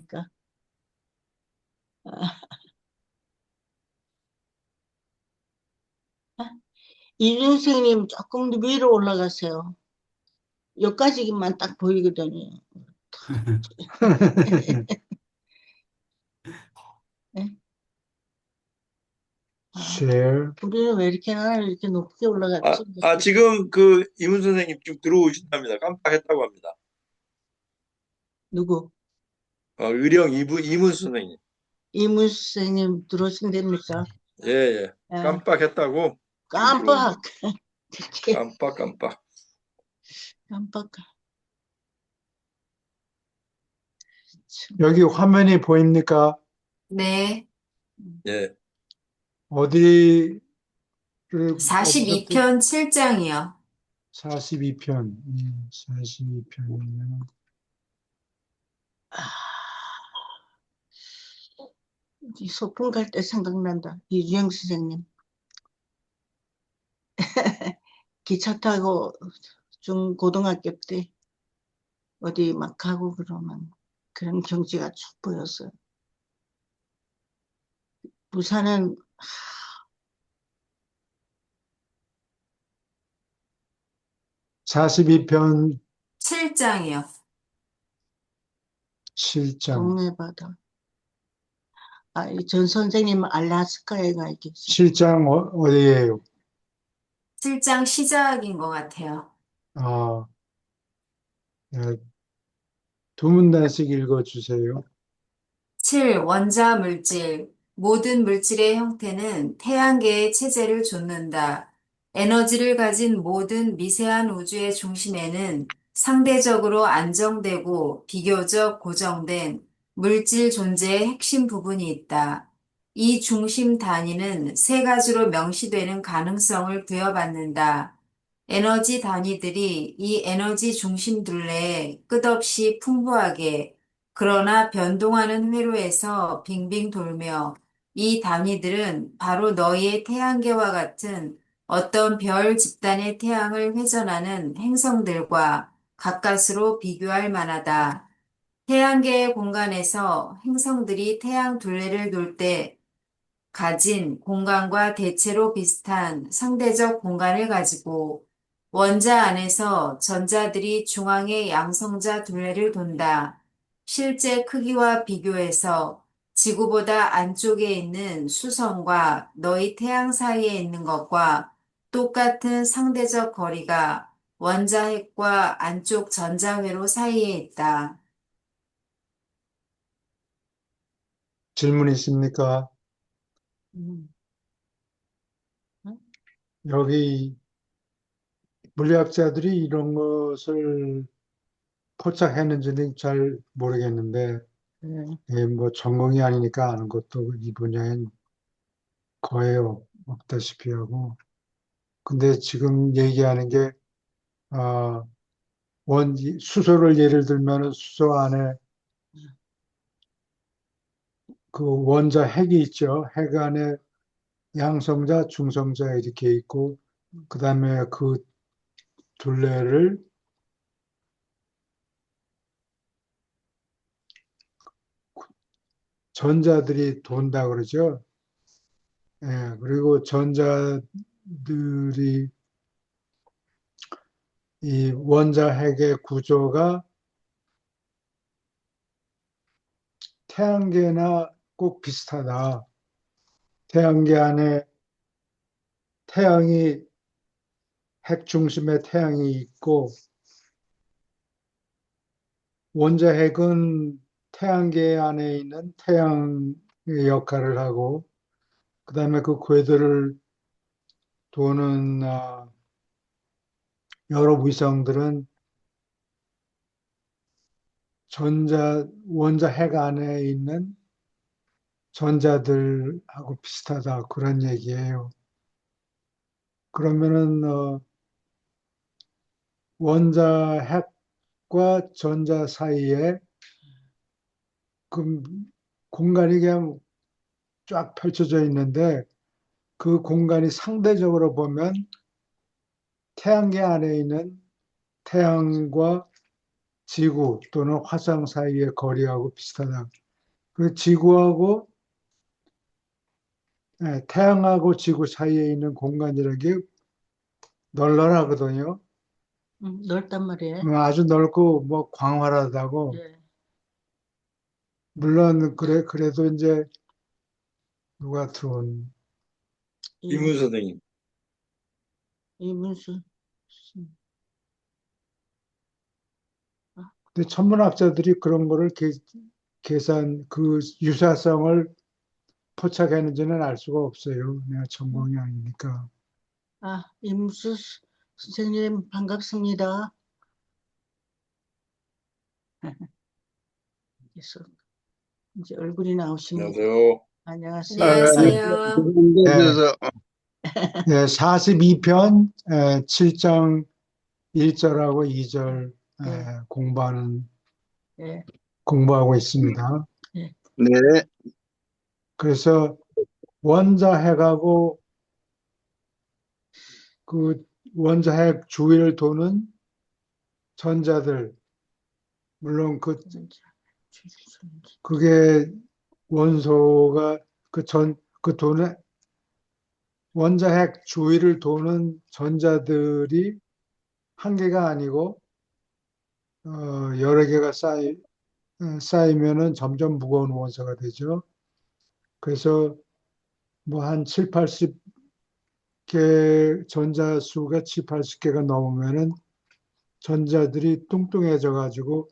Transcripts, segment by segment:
있으니까. 아, 이준생님 조금 더 위로 올라가세요. 여기까지만 딱 보이거든요. 네? 아, share. 우리는 왜 이렇게 높게 올라갔지? 지금 그 이문 선생님 지금 들어오신답니다. 깜빡했다고 합니다. 누구? 의령 이문 선생님. 이문수님 들어오신답니까? 예, 예. 아, 깜빡했다고 지금 들어온다. 깜빡. 이렇게 깜빡. 깜빡. 참. 여기 화면이 보입니까? 네, 예. 어디를 어디서 42편 7장이요. 42편. 42편이면 아, 이 소풍 갈 때 생각난다. 이주영 선생님. 기차 타고 고등학교 때 어디 막 가고 그러면 그런 경치가 쭉 보였어요. 부산은 42편 7장이요. 7장. 동해바다. 이 전 선생님은 알라스카에 가 계세요. 7장 어디예요? 7장 시작인 것 같아요. 아, 네, 두 문단씩 읽어주세요. 7. 원자 물질. 모든 물질의 형태는 태양계의 체제를 좇는다. 에너지를 가진 모든 미세한 우주의 중심에는 상대적으로 안정되고 비교적 고정된 물질 존재의 핵심 부분이 있다. 이 중심 단위는 세 가지로 명시되는 가능성을 부여받는다. 에너지 단위들이 이 에너지 중심 둘레에 끝없이 풍부하게 그러나 변동하는 회로에서 빙빙 돌며 이 단위들은 바로 너희의 태양계와 같은 어떤 별 집단의 태양을 회전하는 행성들과 가까스로 비교할 만하다. 태양계의 공간에서 행성들이 태양 둘레를 돌 때 가진 공간과 대체로 비슷한 상대적 공간을 가지고 원자 안에서 전자들이 중앙의 양성자 둘레를 돈다. 실제 크기와 비교해서 지구보다 안쪽에 있는 수성과 너희 태양 사이에 있는 것과 똑같은 상대적 거리가 원자핵과 안쪽 전자회로 사이에 있다. 질문 있습니까? 음. 여기 물리학자들이 이런 것을 포착했는지는 잘 모르겠는데, 네. 뭐 전공이 아니니까 아는 것도 이 분야엔 거의 없다시피 하고. 근데 지금 얘기하는 게, 아, 수소를 예를 들면 수소 안에 그 원자 핵이 있죠. 핵 안에 양성자, 중성자 이렇게 있고, 그 다음에 그 둘레를 전자들이 돈다 그러죠. 예, 그리고 전자들이 이 원자 핵의 구조가 태양계나 꼭 비슷하다. 태양계 안에 태양이 핵 중심에 태양이 있고 원자 핵은 태양계 안에 있는 태양의 역할을 하고 그다음에 그 궤도를 도는 여러 위성들은 원자 핵 안에 있는 전자들하고 비슷하다. 그런 얘기예요. 그러면은 원자 핵과 전자 사이에 그 공간이 그냥 쫙 펼쳐져 있는데 그 공간이 상대적으로 보면 태양계 안에 있는 태양과 지구 또는 화성 사이의 거리하고 비슷하다. 그 지구하고 태양하고 지구 사이에 있는 공간이라는 게 널널하거든요. 넓단 말이에요. 아주 넓고 뭐 광활하다고. 네. 물론 그래도 이제 누가 들어온 이문 선생님. 이문수. 근데 천문학자들이 그런 거를 계산 그 유사성을 포착했는지는 알 수가 없어요. 내가 전공이 아니니까. 이문수 선생님 반갑습니다. 그래서 이제 얼굴이 나오십니다. 안녕하세요. 안녕하세요. 안녕하세요. 그래서 네, 42편 7장 1절하고 2절 네. 공부하고 네. 있습니다. 네, 그래서 원자핵하고 그 원자핵 주위를 도는 전자들, 물론 그게 원소가 그 도는 원자핵 주위를 도는 전자들이 한 개가 아니고 여러 개가 쌓이면은 점점 무거운 원소가 되죠. 그래서 뭐 한 7, 80개 전자수가 7, 80개가 넘으면은 전자들이 뚱뚱해져 가지고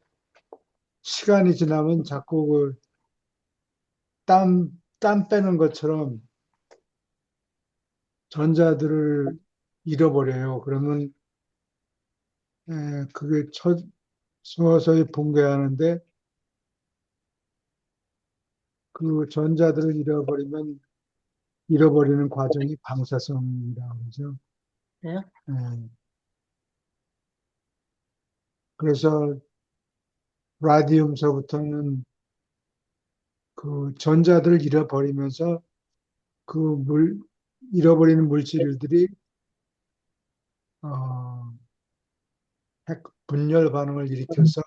시간이 지나면 자꾸 그 땀 빼는 것처럼 전자들을 잃어버려요. 그러면 그게 서서히 붕괴하는데 그 전자들을 잃어버리는 과정이 방사성이라고 그러죠. 네. 예. 그래서 라디움서부터는 그 전자들을 잃어버리면서 잃어버리는 물질들이 핵 분열 반응을 일으켜서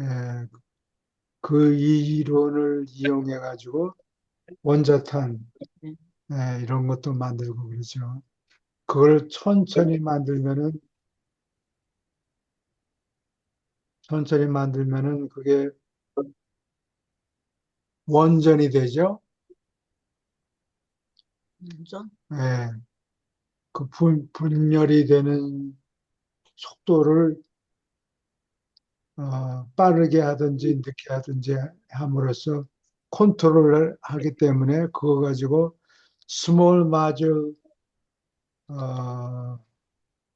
예, 그 이론을 이용해 가지고 원자탄 이런 것도 만들고 그러죠. 그걸 천천히 만들면은 그게 원전이 되죠. 완전? 예, 그 분열이 되는 속도를 빠르게 하든지 늦게 하든지 함으로써 컨트롤을 하기 때문에 그거 가지고 스몰 마줄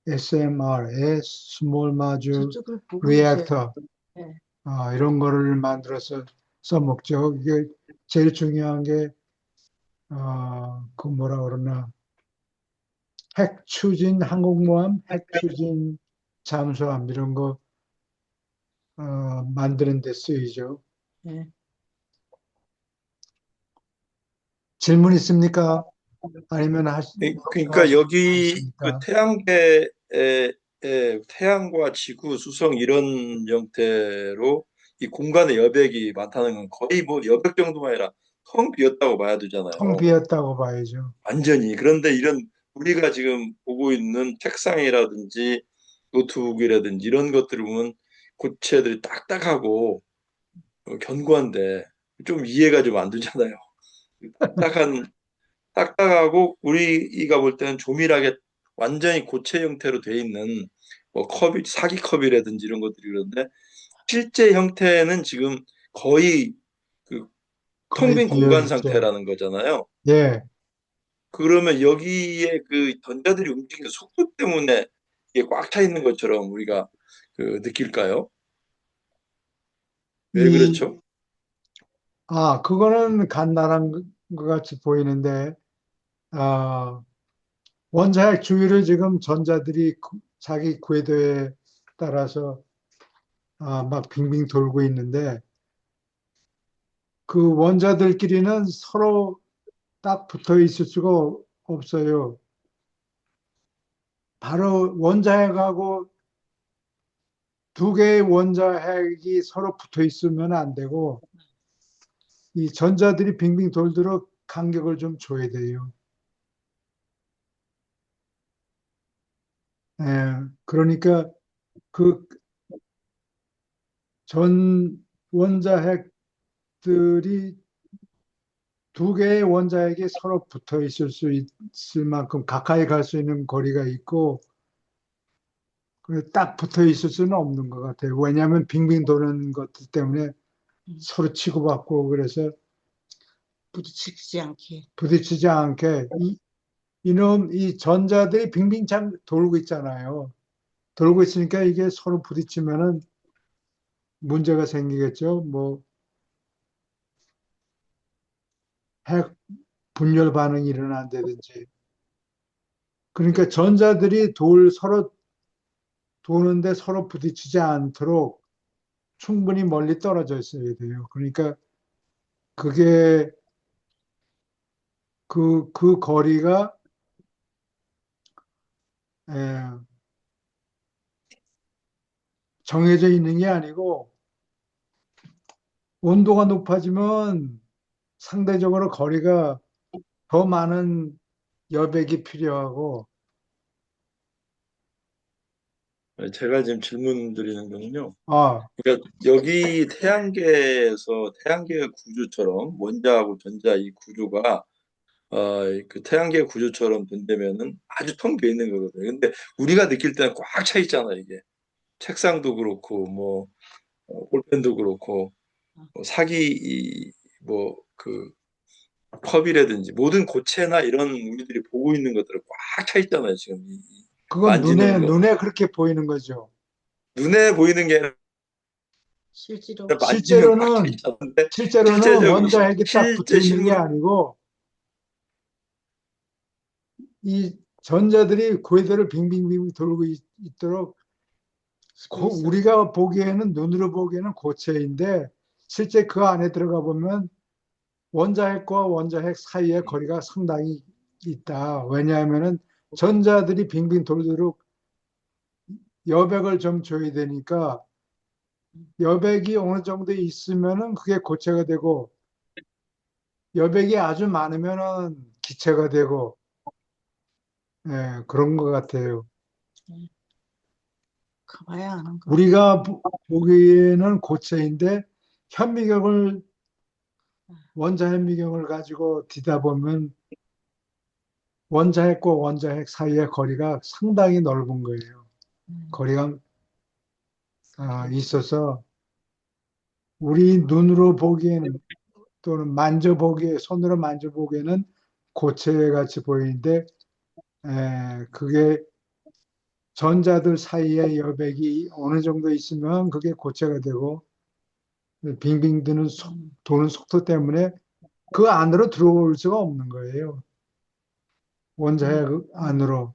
SMR, 스몰 마줄 저쪽을 보고 계세요. 리액터 네. 이런 거를 만들어서 써먹죠. 이게 제일 중요한 게 그 뭐라 그러나 핵 추진 항공모함, 핵 추진 잠수함 이런 거 만드는 데 쓰이죠. 네. 질문 있습니까? 아니면 그러니까 여기 그 있습니까? 태양과 지구, 수성 이런 형태로 이 공간의 여백이 많다는 건 거의 뭐 여백 정도가 아니라 텅 비었다고 봐야 되잖아요. 텅 비었다고 봐야죠. 완전히. 그런데 이런 우리가 지금 보고 있는 책상이라든지 노트북이라든지 이런 것들을 보면 고체들이 딱딱하고 견고한데 좀 이해가 좀 안 되잖아요. 딱딱하고 우리가 볼 때는 조밀하게 완전히 고체 형태로 돼 있는 뭐 컵이 사기컵이라든지 이런 것들이 그런데 실제 형태는 지금 거의 그 텅 거의 빈 공간 비어있죠. 상태라는 거잖아요. 예, 그러면 여기에 그 전자들이 움직이는 속도 때문에 이게 꽉 차 있는 것처럼 우리가 그 느낄까요? 왜 이, 그렇죠? 그거는 간단한 것 같이 보이는데, 아, 원자핵 주위를 지금 전자들이 자기 궤도에 따라서 막 빙빙 돌고 있는데, 그 원자들끼리는 서로 딱 붙어 있을 수가 없어요. 바로 원자핵하고 두 개의 원자핵이 서로 붙어 있으면 안 되고, 이 전자들이 빙빙 돌도록 간격을 좀 줘야 돼요. 예, 그러니까 그 전 원자핵들이 두 개의 원자핵이 서로 붙어 있을 수 있을 만큼 가까이 갈 수 있는 거리가 있고, 딱 붙어 있을 수는 없는 것 같아요. 왜냐하면 빙빙 도는 것들 때문에 서로 치고받고 그래서 부딪히지 않게. 부딪히지 않게 이 전자들이 빙빙 참 돌고 있잖아요. 돌고 있으니까 이게 서로 부딪히면은 문제가 생기겠죠. 뭐 핵 분열 반응이 일어난다든지. 그러니까 전자들이 서로 도는데 서로 부딪히지 않도록 충분히 멀리 떨어져 있어야 돼요. 그러니까 그게 그 거리가 에, 정해져 있는 게 아니고 온도가 높아지면 상대적으로 거리가 더 많은 여백이 필요하고 제가 지금 질문 드리는 거는요. 아, 그러니까 여기 태양계의 구조처럼 원자하고 전자 이 구조가 그 태양계 구조처럼 된다면은 아주 텅 비어 있는 거거든요. 근데 우리가 느낄 때는 꽉 차 있잖아, 이게. 책상도 그렇고, 뭐, 볼펜도 그렇고, 뭐 그, 컵이라든지 모든 고체나 이런 우리들이 보고 있는 것들은 꽉 차 있잖아요, 지금. 그건 만지는 거. 눈에 그렇게 보이는 거죠. 눈에 보이는 게 아니라 실제로 만지면 꽉 차 실제로는 있잖은데, 실제로는 실제적으로, 원자핵이 딱 붙어 실제 있는 게 실물, 아니고 이 전자들이 궤도를 빙빙빙 돌고 있도록 스페이스. 우리가 보기에는 눈으로 보기에는 고체인데 실제 그 안에 들어가 보면 원자핵과 원자핵 사이의 거리가 상당히 있다. 왜냐하면은 전자들이 빙빙 돌도록 여백을 좀 줘야 되니까 여백이 어느 정도 있으면은 그게 고체가 되고 여백이 아주 많으면은 기체가 되고 그런 것 같아요. 가봐야 아는 거. 우리가 보기에는 고체인데 현미경을 원자 현미경을 가지고 뒤다 보면 원자핵과 원자핵 사이의 거리가 상당히 넓은 거예요. 거리가 있어서 우리 눈으로 보기에는 또는 손으로 만져보기에는 고체 같이 보이는데 그게 전자들 사이의 여백이 어느 정도 있으면 그게 고체가 되고 빙빙 도는 속도 때문에 그 안으로 들어올 수가 없는 거예요. 원자핵 안으로.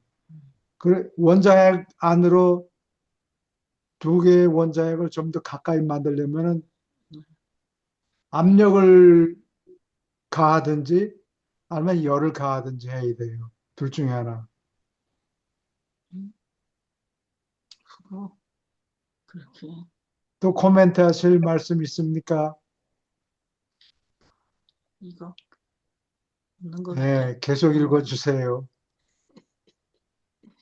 그래, 원자핵 안으로 두 개의 원자핵을 좀 더 가까이 만들려면 압력을 가하든지 아니면 열을 가하든지 해야 돼요. 둘 중에 하나. 그거 그렇게 또 코멘트 하실 말씀 있습니까? 이거 없는 것 같아. 네, 계속 읽어주세요.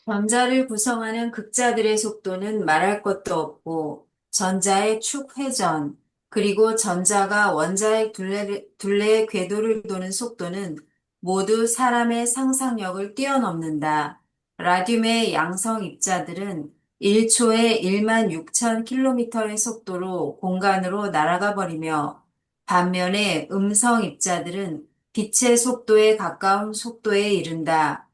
전자를 구성하는 극자들의 속도는 말할 것도 없고 전자의 축 회전 그리고 전자가 원자의 둘레의 궤도를 도는 속도는 모두 사람의 상상력을 뛰어넘는다. 라듐의 양성 입자들은 1초에 1만 6천 킬로미터의 속도로 공간으로 날아가 버리며 반면에 음성 입자들은 빛의 속도에 가까운 속도에 이른다.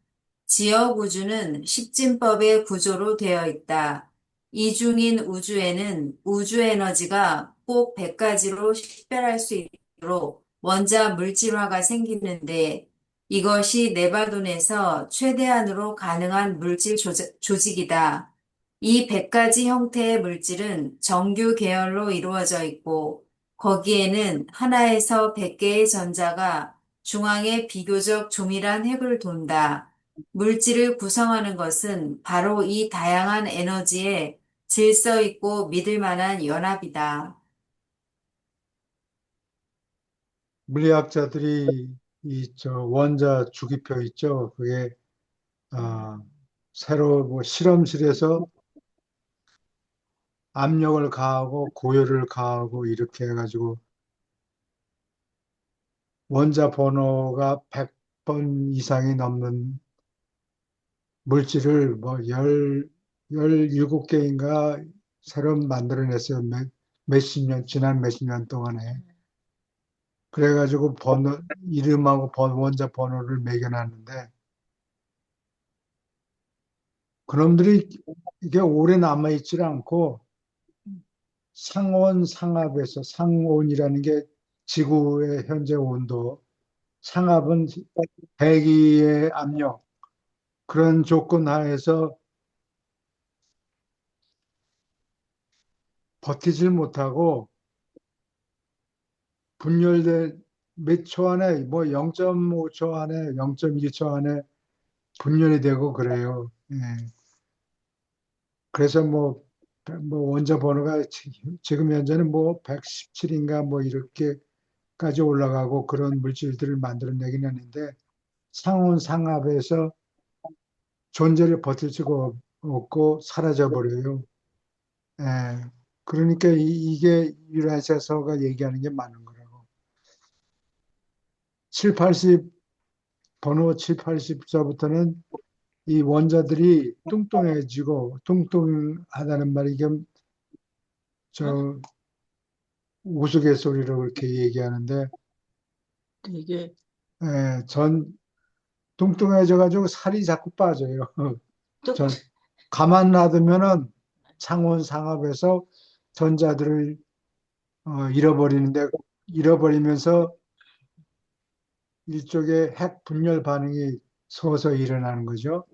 지역 우주는 십진법의 구조로 되어 있다. 이중인 우주에는 우주 에너지가 꼭 100가지로 식별할 수 있도록 원자 물질화가 생기는데 이것이 네바돈에서 최대한으로 가능한 물질 조직이다. 이 100가지 형태의 물질은 정규 계열로 이루어져 있고 거기에는 하나에서 100개의 전자가 중앙에 비교적 조밀한 핵을 돈다. 물질을 구성하는 것은 바로 이 다양한 에너지의 질서 있고 믿을 만한 연합이다. 물리학자들이 이 저 원자 주기표 있죠. 그게 아, 새로 뭐 실험실에서 압력을 가하고 고열을 가하고 이렇게 해가지고 원자 번호가 100번 이상이 넘는 물질을 뭐 17개인가 새로 만들어냈어요. 몇십 년, 지난 몇십 년 동안에. 그래가지고 이름하고 원자 번호를 매겨놨는데 그놈들이 이게 오래 남아있질 않고 상온 상압에서 상온이라는 게 지구의 현재 온도, 상압은 대기의 압력, 그런 조건 하에서 버티질 못하고 분열돼 몇 초 안에 뭐 0.5초 안에 0.2초 안에 분열이 되고 그래요. 예. 그래서 뭐 원자 번호가 지금 현재는 뭐 117인가 뭐 이렇게까지 올라가고 그런 물질들을 만들어내긴 하는데 상온 상압에서 존재를 버틸 수가 없고 사라져 버려요. 예. 그러니까 이게 유라시아서가 얘기하는 게 맞는 거라고. 7, 80 번호 7, 80서부터는 이 원자들이 뚱뚱해지고 뚱뚱하다는 말이 이게 저 우스갯소리로 그렇게 얘기하는데 되게 전 뚱뚱해져 가지고 살이 자꾸 빠져요. 또 전 가만 놔두면은 상온 상압에서 전자들을 잃어버리는데 잃어버리면서 일종의 핵 분열 반응이 서서히 일어나는 거죠.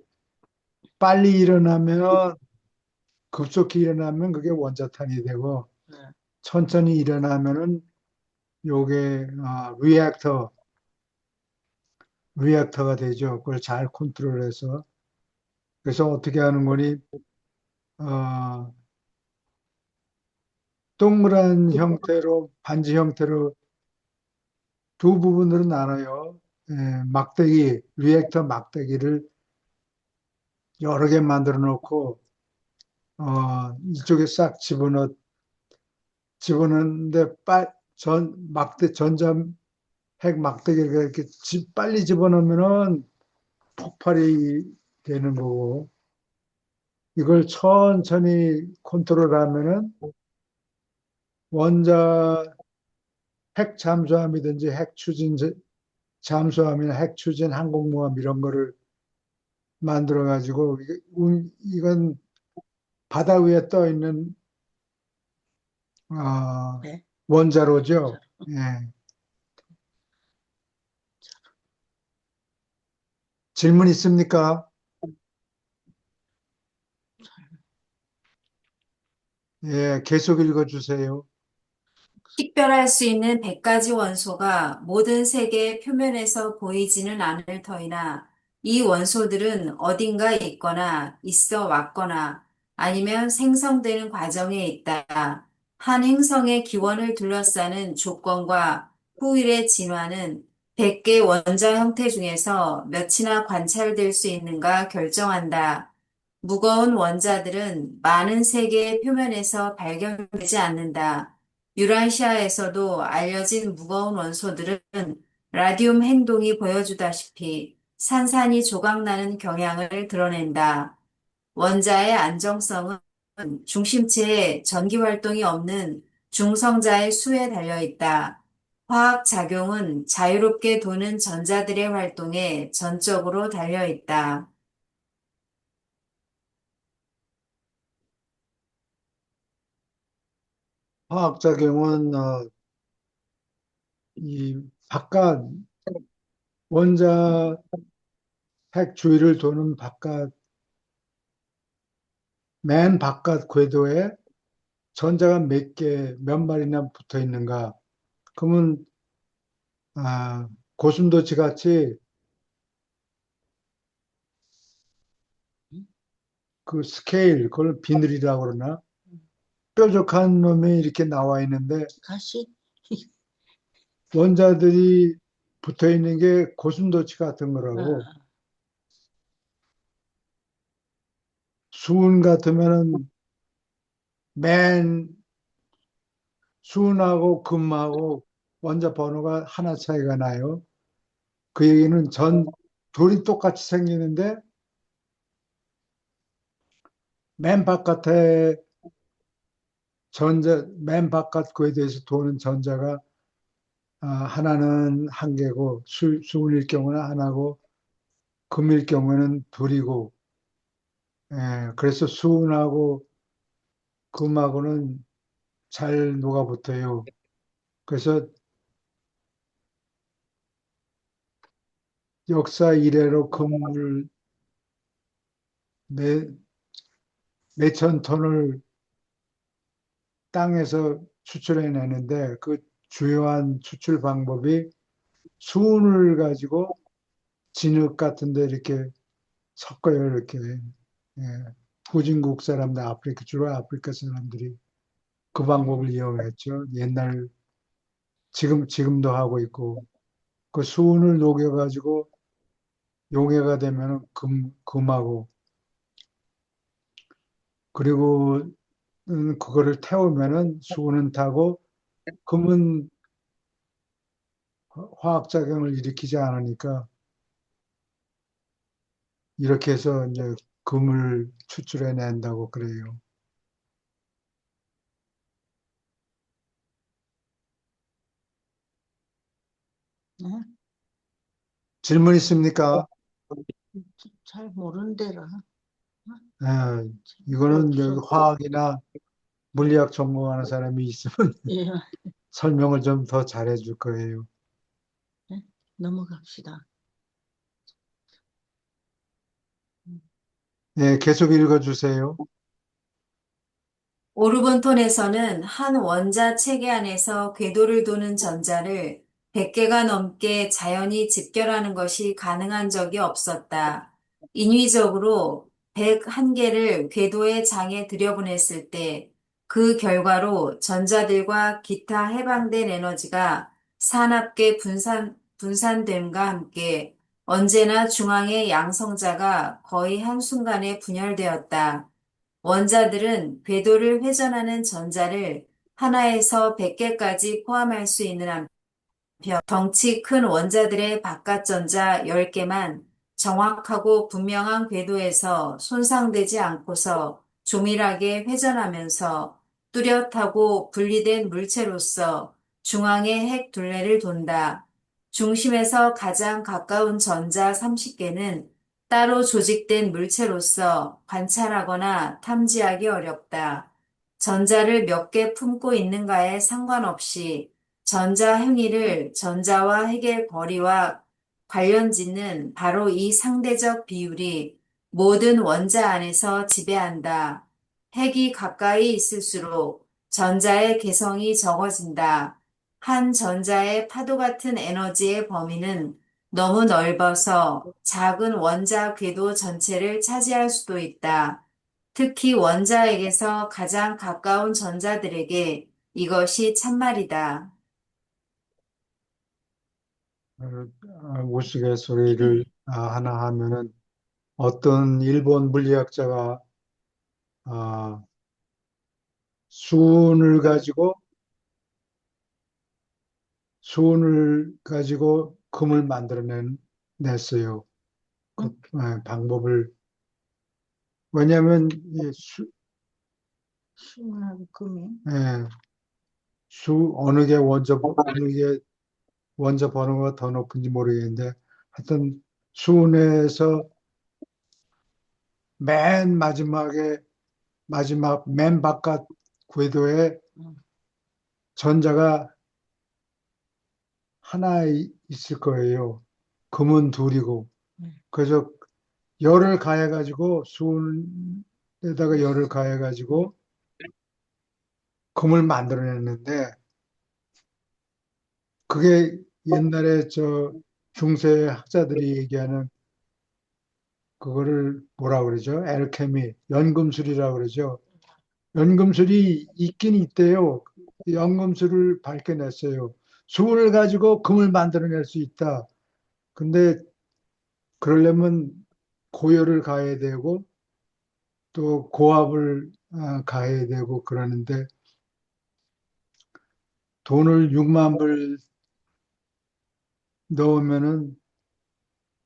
빨리 일어나면 급속히 일어나면 그게 원자탄이 되고 네. 천천히 일어나면은 요게 리액터가 되죠. 그걸 잘 컨트롤해서 그래서 어떻게 하는 거니 어, 동그란 형태로 반지 형태로 두 부분으로 나눠요. 막대기 리액터 막대기를 여러 개 만들어 놓고 이쪽에 싹 집어넣는데 전자 핵 막대기를 이렇게 빨리 집어넣으면은 폭발이 되는 거고 이걸 천천히 컨트롤하면은 원자 핵 잠수함이든지 핵 추진 잠수함이나 핵 추진 항공모함 이런 거를 만들어 가지고 이건 바다 위에 떠 있는 네. 원자로죠. 예. 질문 있습니까? 예, 계속 읽어주세요. 식별할 수 있는 100가지 원소가 모든 세계의 표면에서 보이지는 않을 터이나 이 원소들은 어딘가 있거나 있어 왔거나 아니면 생성되는 과정에 있다. 한 행성의 기원을 둘러싸는 조건과 후일의 진화는 100개 원자 형태 중에서 몇이나 관찰될 수 있는가 결정한다. 무거운 원자들은 많은 세계의 표면에서 발견되지 않는다. 유라시아에서도 알려진 무거운 원소들은 라디움 행동이 보여주다시피 산산이 조각나는 경향을 드러낸다. 원자의 안정성은 중심체에 전기 활동이 없는 중성자의 수에 달려 있다. 화학 작용은 자유롭게 도는 전자들의 활동에 전적으로 달려 있다. 화학작용은 이 바깥 원자 핵 주위를 도는 맨 바깥 궤도에 전자가 몇 마리나 붙어 있는가. 그러면 고슴도치 같이 그 스케일, 그걸 비늘이라고 그러나? 뾰족한 놈이 이렇게 나와 있는데 가시? 원자들이 붙어 있는 게 고슴도치 같은 어, 거라고. 수은 같으면은 맨 수은하고 금하고 원자 번호가 하나 차이가 나요. 그 얘기는 돌이 똑같이 생기는데 맨 바깥에 맨 바깥 궤도에서 도는 전자가 하나는 한 개고 수은일 경우는 하나고 금일 경우에는 둘이고, 예, 그래서 수은하고 금하고는 잘 녹아붙어요. 그래서 역사 이래로 금을 몇, 몇천 톤을 땅에서 추출해내는데 그 주요한 추출 방법이 수은을 가지고 진흙 같은 데 이렇게 섞어요, 이렇게. 예. 후진국 사람들, 주로 아프리카 사람들이 그 방법을 이용했죠. 지금도 하고 있고. 그 수은을 녹여가지고 용해가 되면 금하고, 그리고 그거를 태우면은 수은은 타고, 금은 화학작용을 일으키지 않으니까, 이렇게 해서 이제 금을 추출해낸다고 그래요. 네? 질문 있습니까? 잘 모르는 데라. 예, 이거는 여기 없어. 화학이나 물리학 전공하는 사람이 있으면 예, 설명을 좀 더 잘해줄 거예요. 네? 넘어갑시다. 예, 계속 읽어주세요. 오르본톤에서는 한 원자 체계 안에서 궤도를 도는 전자를 100개가 넘게 자연히 집결하는 것이 가능한 적이 없었다. 인위적으로 101개를 궤도의 장에 들여보냈을 때 그 결과로 전자들과 기타 해방된 에너지가 사납게 분산됨과 함께 언제나 중앙의 양성자가 거의 한순간에 분열되었다. 원자들은 궤도를 회전하는 전자를 하나에서 100개까지 포함할 수 있는 한편 덩치 큰 원자들의 바깥 전자 10개만 정확하고 분명한 궤도에서 손상되지 않고서 조밀하게 회전하면서 뚜렷하고 분리된 물체로서 중앙의 핵 둘레를 돈다. 중심에서 가장 가까운 전자 30개는 따로 조직된 물체로서 관찰하거나 탐지하기 어렵다. 전자를 몇 개 품고 있는가에 상관없이 전자 행위를 전자와 핵의 거리와 관련 짓는 바로 이 상대적 비율이 모든 원자 안에서 지배한다. 핵이 가까이 있을수록 전자의 개성이 적어진다. 한 전자의 파도 같은 에너지의 범위는 너무 넓어서 작은 원자 궤도 전체를 차지할 수도 있다. 특히 원자에게서 가장 가까운 전자들에게 이것이 참말이다. 우스갯소리를 하나 하면은 어떤 일본 물리학자가 아, 수은을 가지고 금을 냈어요. 그 방법을 왜냐하면 수문하고 금이. 예, 어느 게 원자 번호가 더 높은지 모르겠는데 하여튼 수은에서 맨 마지막 맨 바깥 궤도에 음, 전자가 하나 있을 거예요. 금은 둘이고. 음. 그래서 열을 가해가지고 수은에다가 열을 가해가지고 금을 만들어냈는데 그게 옛날에 중세 학자들이 얘기하는 그거를 뭐라 그러죠? 알케미, 연금술이라고 그러죠. 연금술이 있긴 있대요. 연금술을 밝혀냈어요. 수을 가지고 금을 만들어낼 수 있다. 근데 그러려면 고열을 가해야 되고 또 고압을 가해야 되고 그러는데 돈을 6만 불 넣으면은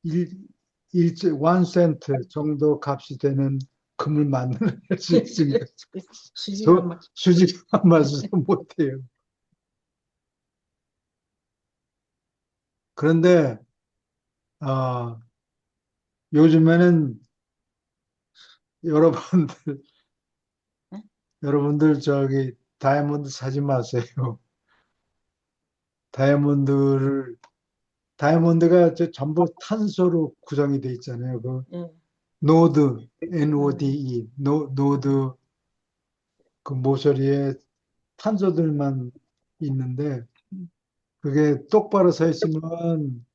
일, 원 센트 정도 값이 되는 금을 만들어낼 수 있으니까 수지가 막 수지가 맞아서 못해요. 그런데 아, 요즘에는 여러분들 네? 여러분들 저기 다이아몬드 사지 마세요. 다이아몬드를 다이아몬드가 전부 탄소로 구성이 돼 있잖아요. 그 예. 노드, NODE, 노드 그 모서리에 탄소들만 있는데 그게 똑바로 서 있으면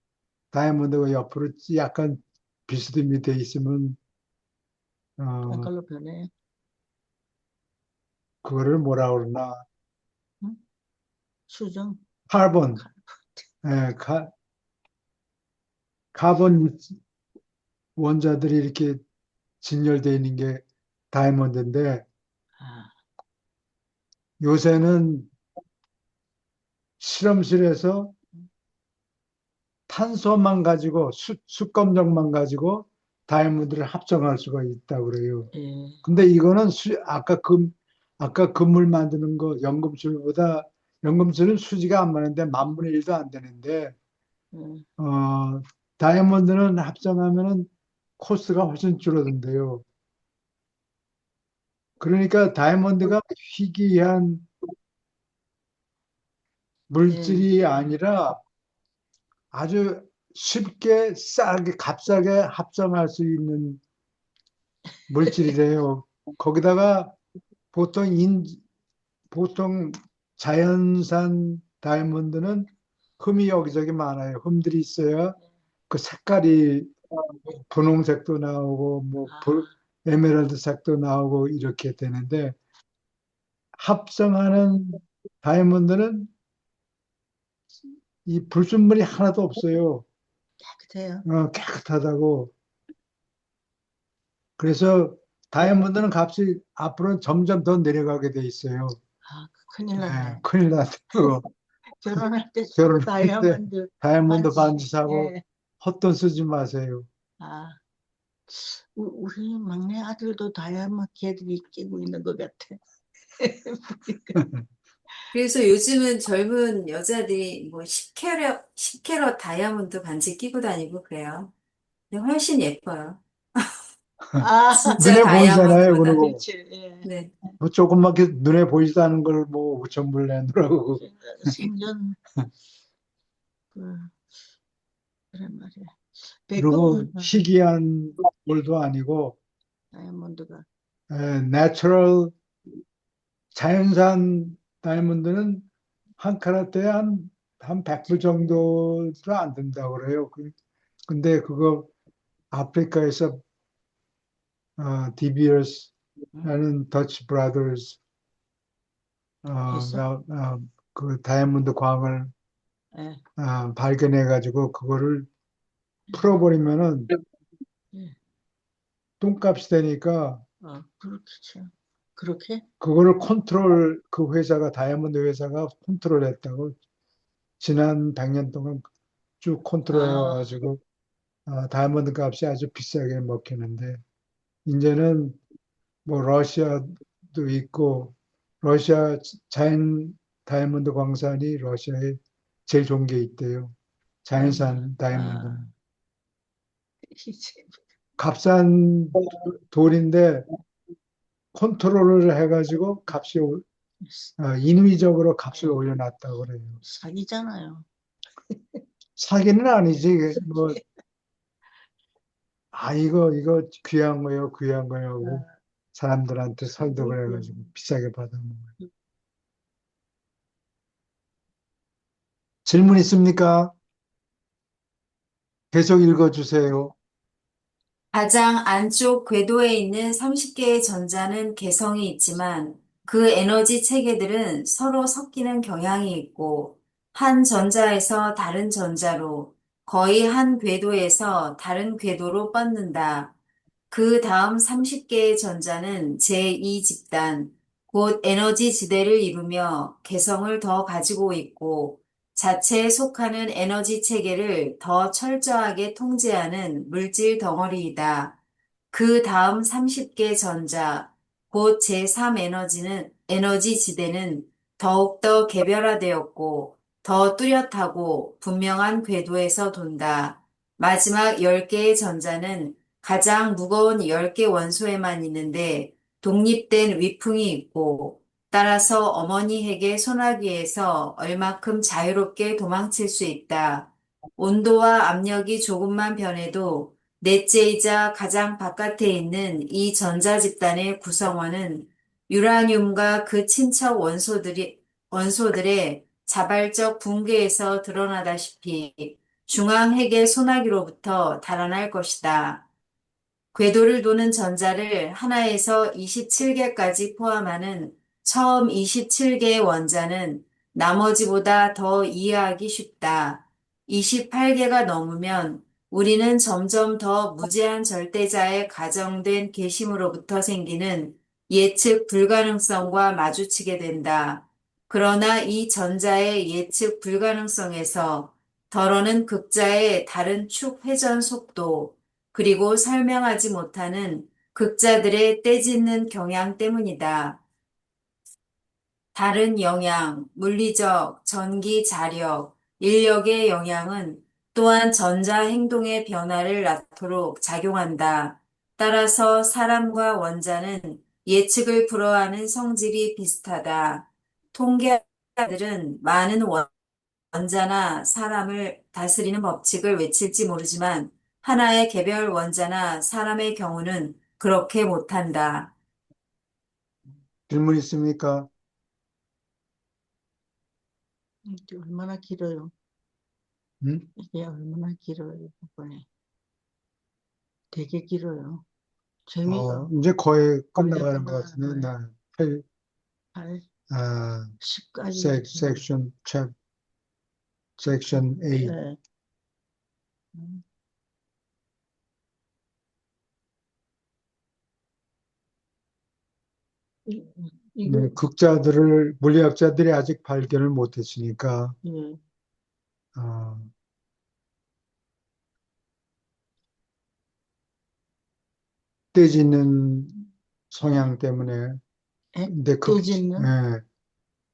다이아몬드가 옆으로 약간 비스듬히 돼 있으면 딴 어 걸로 변해. 그거를 뭐라 그러나 응? 수정. 카본, 예, 카본 원자들이 이렇게 진열되어 있는 게 다이아몬드인데 아, 요새는 실험실에서 탄소만 가지고 수검정만 가지고 다이아몬드를 합성할 수가 있다고 그래요. 예. 근데 이거는 아까 금을 만드는 거 연금술보다 연금술은 수지가 안 많은데 만 분의 일도 안 되는데 음. 어 다이아몬드는 합성하면은 코스가 훨씬 줄어든대요. 그러니까 다이아몬드가 희귀한 예. 물질이 아니라 아주 쉽게 싸게 값싸게 합성할 수 있는 물질이래요. 거기다가 보통 보통 자연산 다이아몬드는 흠이 여기저기 많아요. 흠들이 있어야 그 색깔이 분홍색도 나오고 아, 에메랄드 색도 나오고 이렇게 되는데 합성하는 다이아몬드는 이 불순물이 하나도 없어요. 깨끗해요. 깨끗하다고. 그래서 다이아몬드는 값이 앞으로는 점점 더 내려가게 돼 있어요. 아, 큰일 났네. 큰일 났다고. 결혼할 때 결혼할 때 다이아몬드 다이아몬드 반지. 반지 사고 예. 헛돈 쓰지 마세요. 아, 우리 막내 아들도 다이아몬드 걔들이 끼고 있는 것 같아. 그래서 요즘은 젊은 여자들이 뭐 10캐럿 다이아몬드 반지 끼고 다니고 그래요. 근데 훨씬 예뻐요. 아, 진짜 눈에 보이잖아요, 다이아몬드보다. 그리고. 그렇지. 예. 네. 뭐 조금밖에 눈에 보이지도 않은 걸 뭐 5천 불 내놓으라고. 생전 그, 그래 말이야. 그리고 백금 희귀한 돌도 아니고 다이아몬드가 내추럴 자연산 다이아몬드는 한 카라트에 한 100불 정도도 안 된다고 그래요. 근데 그거 아프리카에서 응? 디비어스라는 더치 브라더스 했어? 그 다이아몬드 광을 예. 발견해가지고 그거를 풀어버리면은 예. 똥값이 되니까 그렇겠지. 그렇게? 그거를 그 회사가 다이아몬드 회사가 컨트롤했다고 지난 100년 동안 쭉 아, 컨트롤해와가지고 다이아몬드 값이 아주 비싸게 먹히는데 이제는 뭐 러시아도 있고 러시아 자연 다이아몬드 광산이 러시아에 제일 좋은 게 있대요. 자연산 아, 다이아몬드는 이제, 값싼 돌인데 컨트롤을 해가지고 인위적으로 값을 올려놨다고 그래요. 사기잖아요. 사기는 아니지. 뭐, 이거 귀한 거요, 귀한 거요 하고 아, 사람들한테 설득을 해가지고 비싸게 받아먹어요. 질문 있습니까? 계속 읽어주세요. 가장 안쪽 궤도에 있는 30개의 전자는 개성이 있지만 그 에너지 체계들은 서로 섞이는 경향이 있고, 한 전자에서 다른 전자로, 거의 한 궤도에서 다른 궤도로 뻗는다. 그 다음 30개의 전자는 제2집단, 곧 에너지 지대를 이루며 개성을 더 가지고 있고, 자체에 속하는 에너지 체계를 더 철저하게 통제하는 물질 덩어리이다. 그 다음 30개 전자, 곧 제3 에너지 지대는 더욱더 개별화되었고, 더 뚜렷하고 분명한 궤도에서 돈다. 마지막 10개의 전자는 가장 무거운 10개 원소에만 있는데 독립된 위풍이 있고, 따라서 어머니 핵의 소나기에서 얼마큼 자유롭게 도망칠 수 있다. 온도와 압력이 조금만 변해도 넷째이자 가장 바깥에 있는 이 전자집단의 구성원은 유라늄과 그 친척 원소들의 자발적 붕괴에서 드러나다시피 중앙핵의 소나기로부터 달아날 것이다. 궤도를 도는 전자를 하나에서 27개까지 포함하는 처음 27개의 원자는 나머지보다 더 이해하기 쉽다. 28개가 넘으면 우리는 점점 더 무제한 절대자의 가정된 계심으로부터 생기는 예측 불가능성과 마주치게 된다. 그러나 이 전자의 예측 불가능성에서 덜어는 극자의 다른 축 회전 속도, 그리고 설명하지 못하는 극자들의 떼짓는 경향 때문이다. 다른 영향, 물리적, 전기 자력, 인력의 영향은 또한 전자 행동의 변화를 낳도록 작용한다. 따라서 사람과 원자는 예측을 불허하는 성질이 비슷하다. 통계자들은 많은 원자나 사람을 다스리는 법칙을 외칠지 모르지만 하나의 개별 원자나 사람의 경우는 그렇게 못한다. 질문 있습니까? 이게 얼마나 길어요. 음? 이게 얼마나 길어요, 이 부분이. 되게 길어요. 재미가 이제 거의 끝나가는 걸렸구나. 것 같은데, 나, 할, 8, 아, 10까지. 섹션 A. 네. 이- 이거, 극자들을 물리학자들이 아직 발견을 못했으니까, 예. 어, 떼지는 성향 때문에, 에? 근데 떼짓는?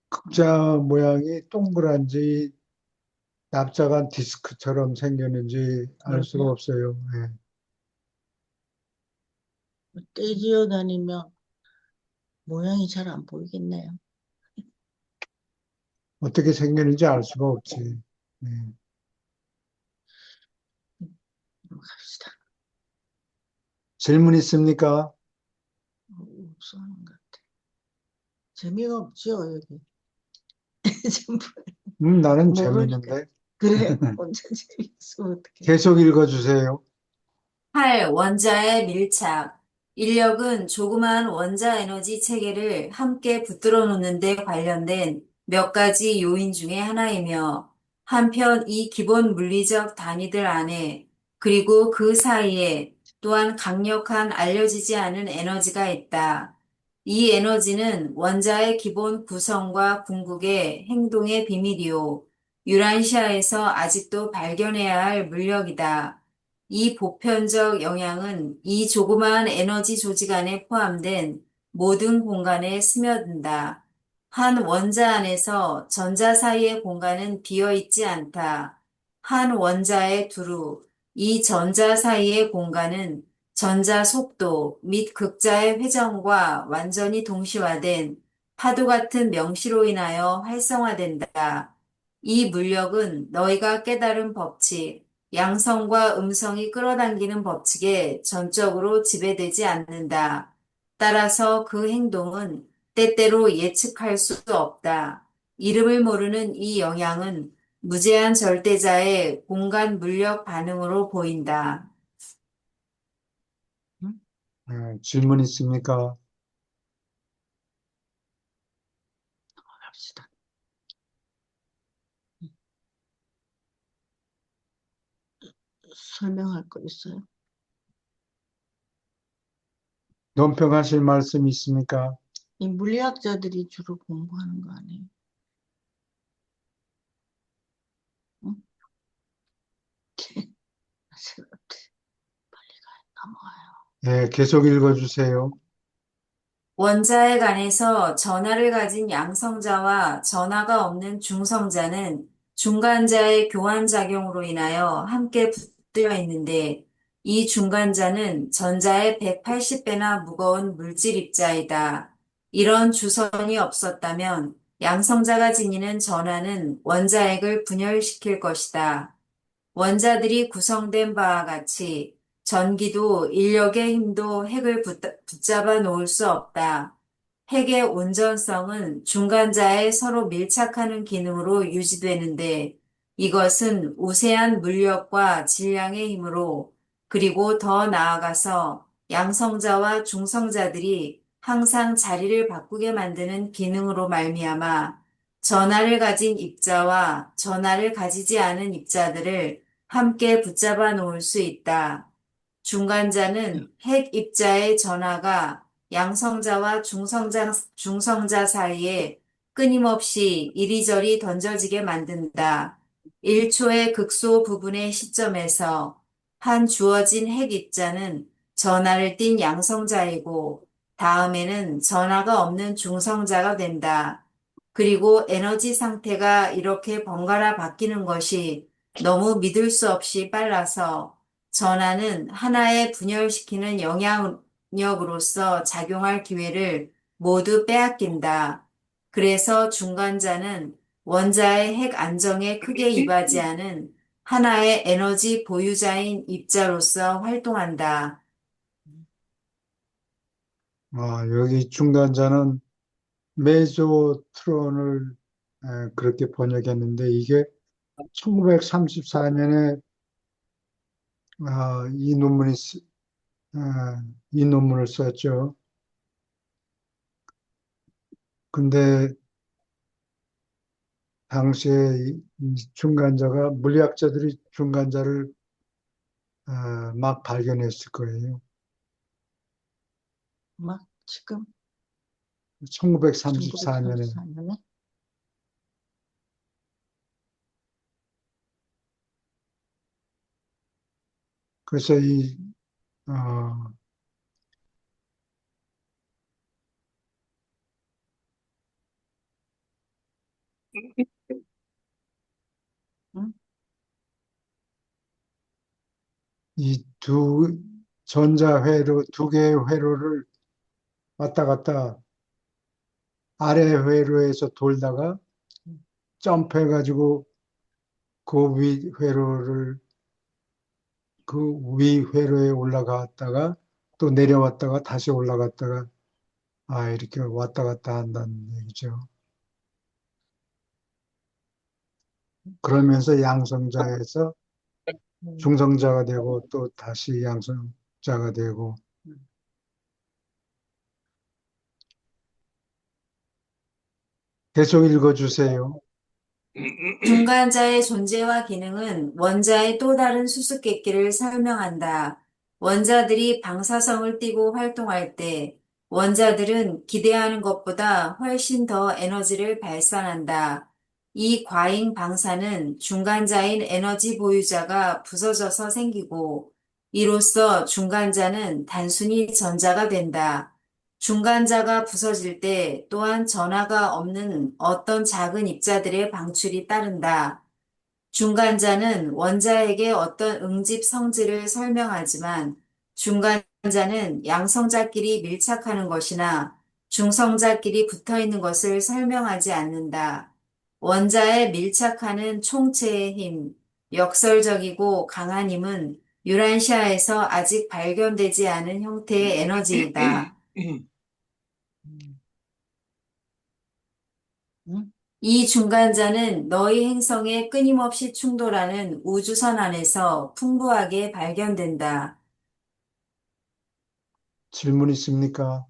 극자 모양이 동그란지 납작한 디스크처럼 생겼는지 알 수가 그러세요? 없어요. 예. 떼지어 다니면 모양이 잘 안 보이겠네요. 어떻게 생겼는지 알 수가 없지. 예. 넘어갑시다. 질문 있습니까? 우수하는 것 같아. 재미가 없죠, 여기. 전부 나는 모르니까. 재밌는데. 그래, 혼자 재밌으면 어떡해. 계속 읽어주세요. 8. 원자의 밀착. 인력은 조그마한 원자 에너지 체계를 함께 붙들어 놓는 데 관련된 몇 가지 요인 중에 하나이며, 한편 이 기본 물리적 단위들 안에, 그리고 그 사이에 또한 강력한 알려지지 않은 에너지가 있다. 이 에너지는 원자의 기본 구성과 궁극의 행동의 비밀이요, 유란시아에서 아직도 발견해야 할 물력이다. 이 보편적 영향은 이 조그마한 에너지 조직 안에 포함된 모든 공간에 스며든다. 한 원자 안에서 전자 사이의 공간은 비어 있지 않다. 한 원자의 두루, 이 전자 사이의 공간은 전자 속도 및 극자의 회전과 완전히 동시화된 파도 같은 명시로 인하여 활성화된다. 이 물력은 너희가 깨달은 법칙, 양성과 음성이 끌어당기는 법칙에 전적으로 지배되지 않는다. 따라서 그 행동은 때때로 예측할 수 없다. 이름을 모르는 이 영향은 무제한 절대자의 공간 물력 반응으로 보인다. 응? 질문 있습니까? 설명할 거 있어요? 논평하실 말씀 있습니까? 이 물리학자들이 주로 공부하는 거 아니에요? 응? 빨리 넘어가요. 네, 계속 읽어주세요. 원자핵 안에서 전하를 가진 양성자와 전하가 없는 중성자는 중간자의 교환작용으로 인하여 함께 붙들려 있는데 이 중간자는 전자의 180배나 무거운 물질 입자이다. 이런 주선이 없었다면 양성자가 지니는 전하는 원자핵을 분열시킬 것이다. 원자들이 구성된 바와 같이 전기도 인력의 힘도 핵을 붙잡아 놓을 수 없다. 핵의 온전성은 중간자에 서로 밀착하는 기능으로 유지되는데 이것은 우세한 물력과 질량의 힘으로 그리고 더 나아가서 양성자와 중성자들이 항상 자리를 바꾸게 만드는 기능으로 말미암아 전하를 가진 입자와 전하를 가지지 않은 입자들을 함께 붙잡아 놓을 수 있다. 중간자는 핵 입자의 전하가 양성자와 중성자 사이에 끊임없이 이리저리 던져지게 만든다. 1초의 극소 부분의 시점에서 한 주어진 핵 입자는 전하를 띤 양성자이고 다음에는 전하가 없는 중성자가 된다. 그리고 에너지 상태가 이렇게 번갈아 바뀌는 것이 너무 믿을 수 없이 빨라서 전하는 하나의 분열시키는 영향력으로서 작용할 기회를 모두 빼앗긴다. 그래서 중간자는 원자의 핵 안정에 크게 이바지하는 하나의 에너지 보유자인 입자로서 활동한다. 여기 중간자는 메소트론을 그렇게 번역했는데 이게 1934년에 이 이 논문을 썼죠. 근데 당시에 이 중간자가 물리학자들이 중간자를 막 발견했을 거예요. 막 지금 1934년에. 1934년에 그래서 어, 응? 이 두 개의 회로를 왔다 갔다 아래 회로에서 돌다가 점프해가지고 그 위 회로를 그 위 회로에 올라갔다가 또 내려왔다가 다시 올라갔다가 이렇게 왔다 갔다 한다는 얘기죠. 그러면서 양성자에서 중성자가 되고 또 다시 양성자가 되고 계속 읽어주세요. 중간자의 존재와 기능은 원자의 또 다른 수수께끼를 설명한다. 원자들이 방사성을 띠고 활동할 때 원자들은 기대하는 것보다 훨씬 더 에너지를 발산한다. 이 과잉 방사는 중간자인 에너지 보유자가 부서져서 생기고 이로써 중간자는 단순히 전자가 된다. 중간자가 부서질 때 또한 전하가 없는 어떤 작은 입자들의 방출이 따른다. 중간자는 원자에게 어떤 응집 성질을 설명하지만 중간자는 양성자끼리 밀착하는 것이나 중성자끼리 붙어 있는 것을 설명하지 않는다. 원자에 밀착하는 총체의 힘, 역설적이고 강한 힘은 유란시아에서 아직 발견되지 않은 형태의 에너지이다. 응? 이 중간자는 너희 행성에 끊임없이 충돌하는 우주선 안에서 풍부하게 발견된다. 질문 있습니까?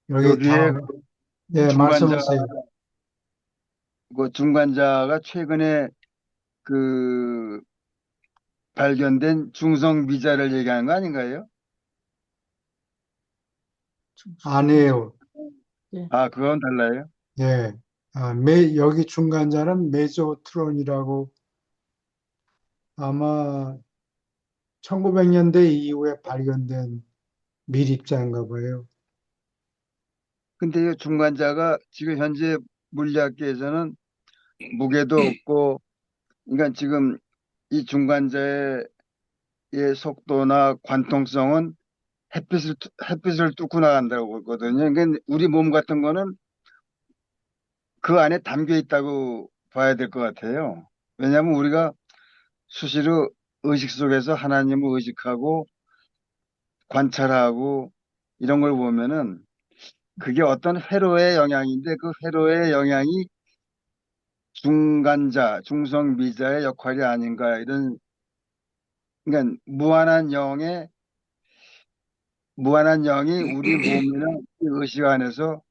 여기 여기에 다음, 예, 중간자, 말씀하세요. 그 중간자가 최근에 그 발견된 중성미자를 얘기하는 거 아닌가요? 아니에요. 예. 아, 그건 달라요? 예. 여기 중간자는 메조트론이라고 아마 1900년대 이후에 발견된 밀입자인가 봐요. 근데 이 중간자가 지금 현재 물리학계에서는 무게도 없고, 그러니까 지금 이 중간자의 속도나 관통성은 햇빛을 뚫고 나간다고 보거든요. 그러니까 우리 몸 같은 거는 그 안에 담겨 있다고 봐야 될 것 같아요. 왜냐하면 우리가 수시로 의식 속에서 하나님을 의식하고 관찰하고 이런 걸 보면은 그게 어떤 회로의 영향인데 그 회로의 영향이 중간자, 중성미자의 역할이 아닌가 이런 그러니까 무한한 영이 우리 몸이나 의식 안에서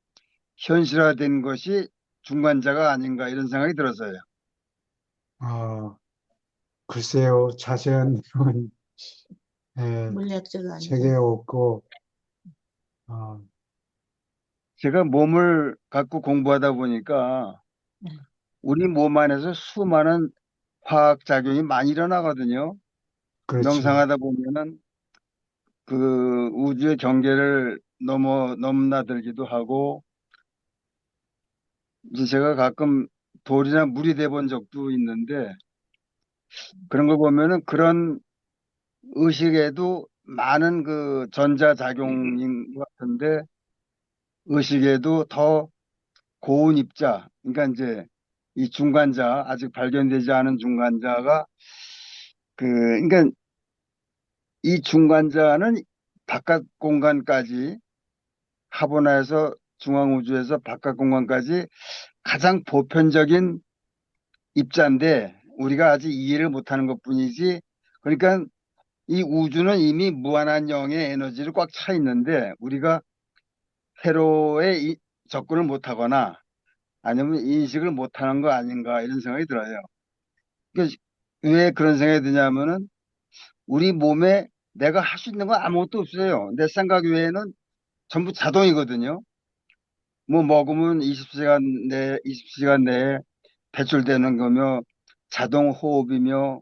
현실화된 것이 중간자가 아닌가 이런 생각이 들어서요. 아, 글쎄요. 자세한 내용은 예, 물리학자가 책에 아니고. 없고 아, 제가 몸을 갖고 공부하다 보니까 네. 우리 몸 안에서 수많은 화학 작용이 많이 일어나거든요. 그렇죠. 명상하다 보면은 그 우주의 경계를 넘나들기도 하고 이제 제가 가끔 돌이나 물이 돼 본 적도 있는데 그런 걸 보면은 그런 의식에도 많은 그 전자작용인 것 같은데 의식에도 더 고운 입자 그러니까 이제 이 중간자 아직 발견되지 않은 중간자가 그러니까 이 중간자는 바깥 공간까지 하보나에서 중앙우주에서 바깥 공간까지 가장 보편적인 입자인데 우리가 아직 이해를 못하는 것뿐이지. 그러니까 이 우주는 이미 무한한 영의 에너지를 꽉 차 있는데 우리가 회로에 접근을 못하거나 아니면 인식을 못하는 거 아닌가 이런 생각이 들어요. 그러니까 왜 그런 생각이 드냐면은 우리 몸에 내가 할 수 있는 건 아무것도 없어요. 내 생각 외에는 전부 자동이거든요. 뭐 먹으면 20시간 내에 배출되는 거며 자동 호흡이며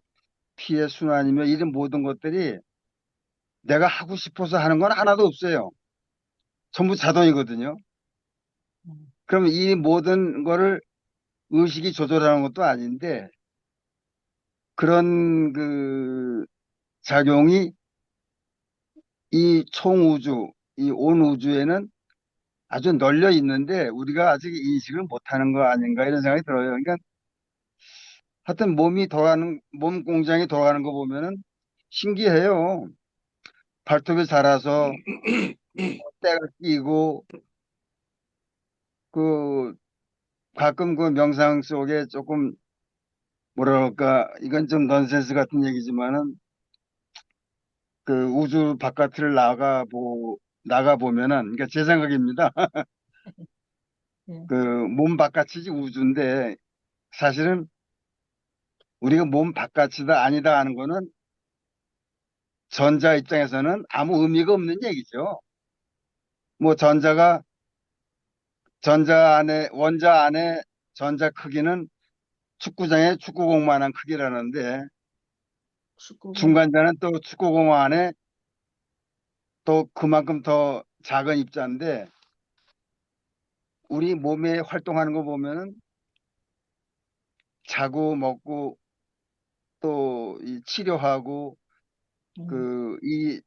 피의 순환이며 이런 모든 것들이 내가 하고 싶어서 하는 건 하나도 없어요. 전부 자동이거든요. 음. 그럼 이 모든 거를 의식이 조절하는 것도 아닌데 그런 그 작용이 이 총우주, 이 온 우주에는 아주 널려 있는데 우리가 아직 인식을 못하는 거 아닌가 이런 생각이 들어요. 그러니까 하여튼 몸 공장이 돌아가는 거 보면은 신기해요. 발톱이 자라서 때가 끼고 그 가끔 그 명상 속에 조금 뭐랄까 이건 좀 넌센스 같은 얘기지만은 그 우주 바깥을 나가 보면은 그러니까 제 생각입니다. 예. 그 몸 바깥이 우주인데 사실은 우리가 몸 바깥이다 아니다 하는 거는 전자 입장에서는 아무 의미가 없는 얘기죠. 뭐 원자 안에 전자 크기는 축구장의 축구공만한 크기라는데 축구공. 중간자는 또 축구공 안에 또 그만큼 더 작은 입자인데 우리 몸에 활동하는 거 보면은 자고 먹고 또 이 치료하고 음. 그 이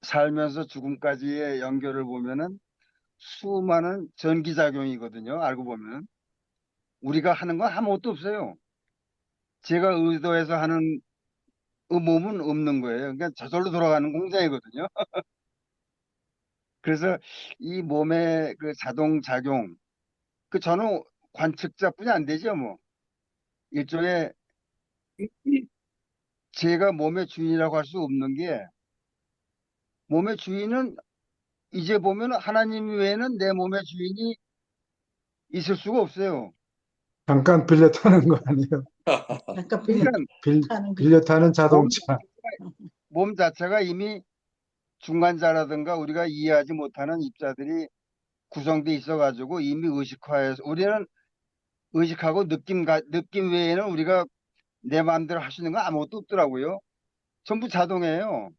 살면서 죽음까지의 연결을 보면은 수많은 전기작용이거든요. 알고 보면 우리가 하는 건 아무것도 없어요. 제가 의도해서 하는 몸은 없는 거예요. 그러니까 저절로 돌아가는 공장이거든요. 그래서 이 몸의 그 자동 작용, 그 저는 관측자뿐이 안 되죠, 뭐. 일종의 제가 몸의 주인이라고 할 수 없는 게 몸의 주인은 이제 보면 하나님 외에는 내 몸의 주인이 있을 수가 없어요. 잠깐 빌려 타는 거 아니에요? 잠깐 빌려 그러니까 타는 거. 빌려 타는 몸, 자동차. 몸 자체가 이미 중간자라든가 우리가 이해하지 못하는 입자들이 구성돼 있어가지고 이미 의식화해서 우리는 의식하고 느낌 외에는 우리가 내 마음대로 할 수 있는 건 아무것도 없더라고요. 전부 자동이에요.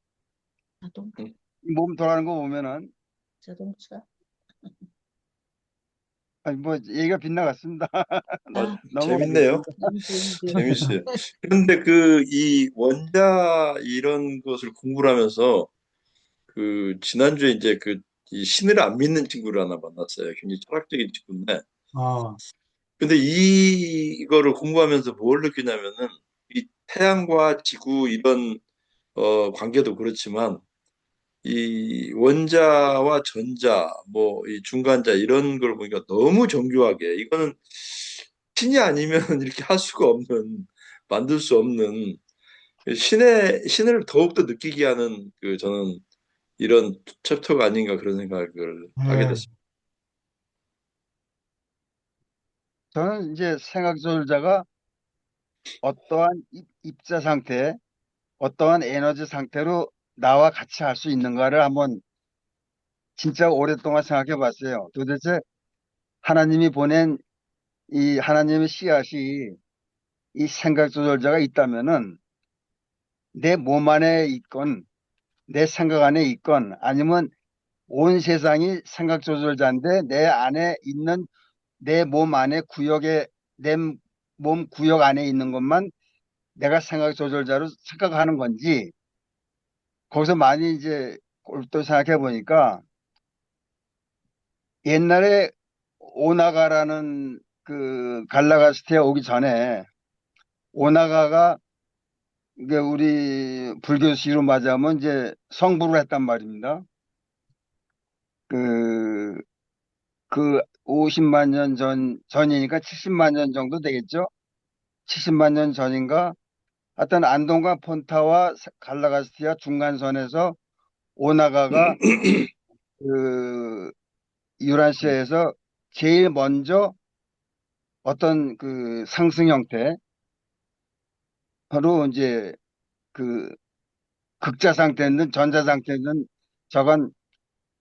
자동, 이 몸 돌아가는 거 보면은. 자동차. 아니, 뭐, 얘기가 빗나갔습니다. 아, 재밌네요. 넘어가겠습니다. 너무 좋은데요. 재밌어요. 그런데 그 이 원자 이런 것을 공부를 하면서 그 지난주에 이제 그 이 신을 안 믿는 친구를 하나 만났어요. 굉장히 철학적인 친구인데. 어, 근데 이거를 공부하면서 뭘 느끼냐면은 이 태양과 지구 이런 관계도 그렇지만 이 원자와 전자 뭐 이 중간자 이런 걸 보니까 너무 정교하게 이거는 신이 아니면 이렇게 할 수가 없는 만들 수 없는 신을 더욱더 느끼게 하는 그 저는 이런 챕터가 아닌가 그런 생각을 하게 예. 됐습니다. 저는 이제 생각조절자가 어떠한 입자 상태, 어떠한 에너지 상태로 나와 같이 할 수 있는가를 한번 진짜 오랫동안 생각해 봤어요. 도대체 하나님이 보낸 이 하나님의 씨앗이 이 생각조절자가 있다면은 내 몸 안에 있건 내 생각 안에 있건 아니면 온 세상이 생각조절자인데 내 안에 있는 내 몸 안에 구역에 내 몸 구역 안에 있는 것만 내가 생각 조절자로 생각하는 건지 거기서 많이 이제 또 생각해 보니까 옛날에 오나가라는 그 갈라가스티에 오기 전에 오나가가 이게 우리 불교시로 맞이하면 이제 성불을 했단 말입니다. 그, 그 50만 년 전이니까 70만 년 정도 되겠죠? 70만 년 전인가? 하여튼 안동과 폰타와 갈라가스티아 중간선에서 오나가가 그 유라시아에서 제일 먼저 어떤 그 상승 형태로 이제 그 극자 상태는 전자 상태는 저건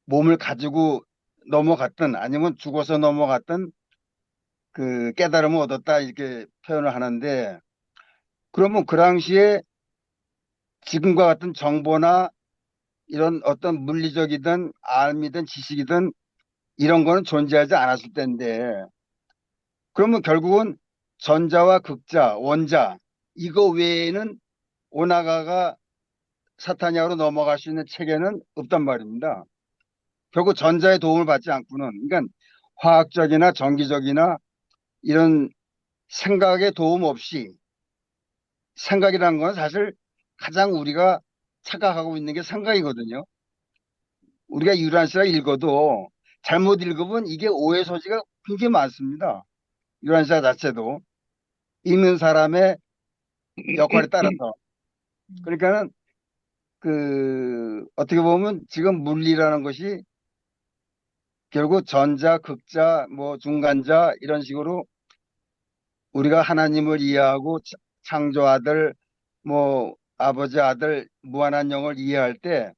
몸을 가지고 넘어갔든 아니면 죽어서 넘어갔든 그 깨달음을 얻었다 이렇게 표현을 하는데 그러면 그 당시에 지금과 같은 정보나 이런 어떤 물리적이든 알미든 지식이든 이런 거는 존재하지 않았을 텐데 그러면 결국은 전자와 극자, 원자 이거 외에는 오나가가 사타니아로 넘어갈 수 있는 체계는 없단 말입니다. 결국 전자의 도움을 받지 않고는 그러니까 화학적이나 전기적이나 이런 생각의 도움 없이 생각이라는 건 사실 가장 우리가 착각하고 있는 게 생각이거든요. 우리가 유란시라 읽어도 잘못 읽으면 이게 오해 소지가 굉장히 많습니다. 유란시아 자체도 읽는 사람의 역할에 따라서. 그러니까는 그 어떻게 보면 지금 물리라는 것이 결국 전자, 극자, 뭐 중간자 이런 식으로 우리가 하나님을 이해하고 창조 아들, 뭐 아버지 아들, 무한한 영을 이해할 때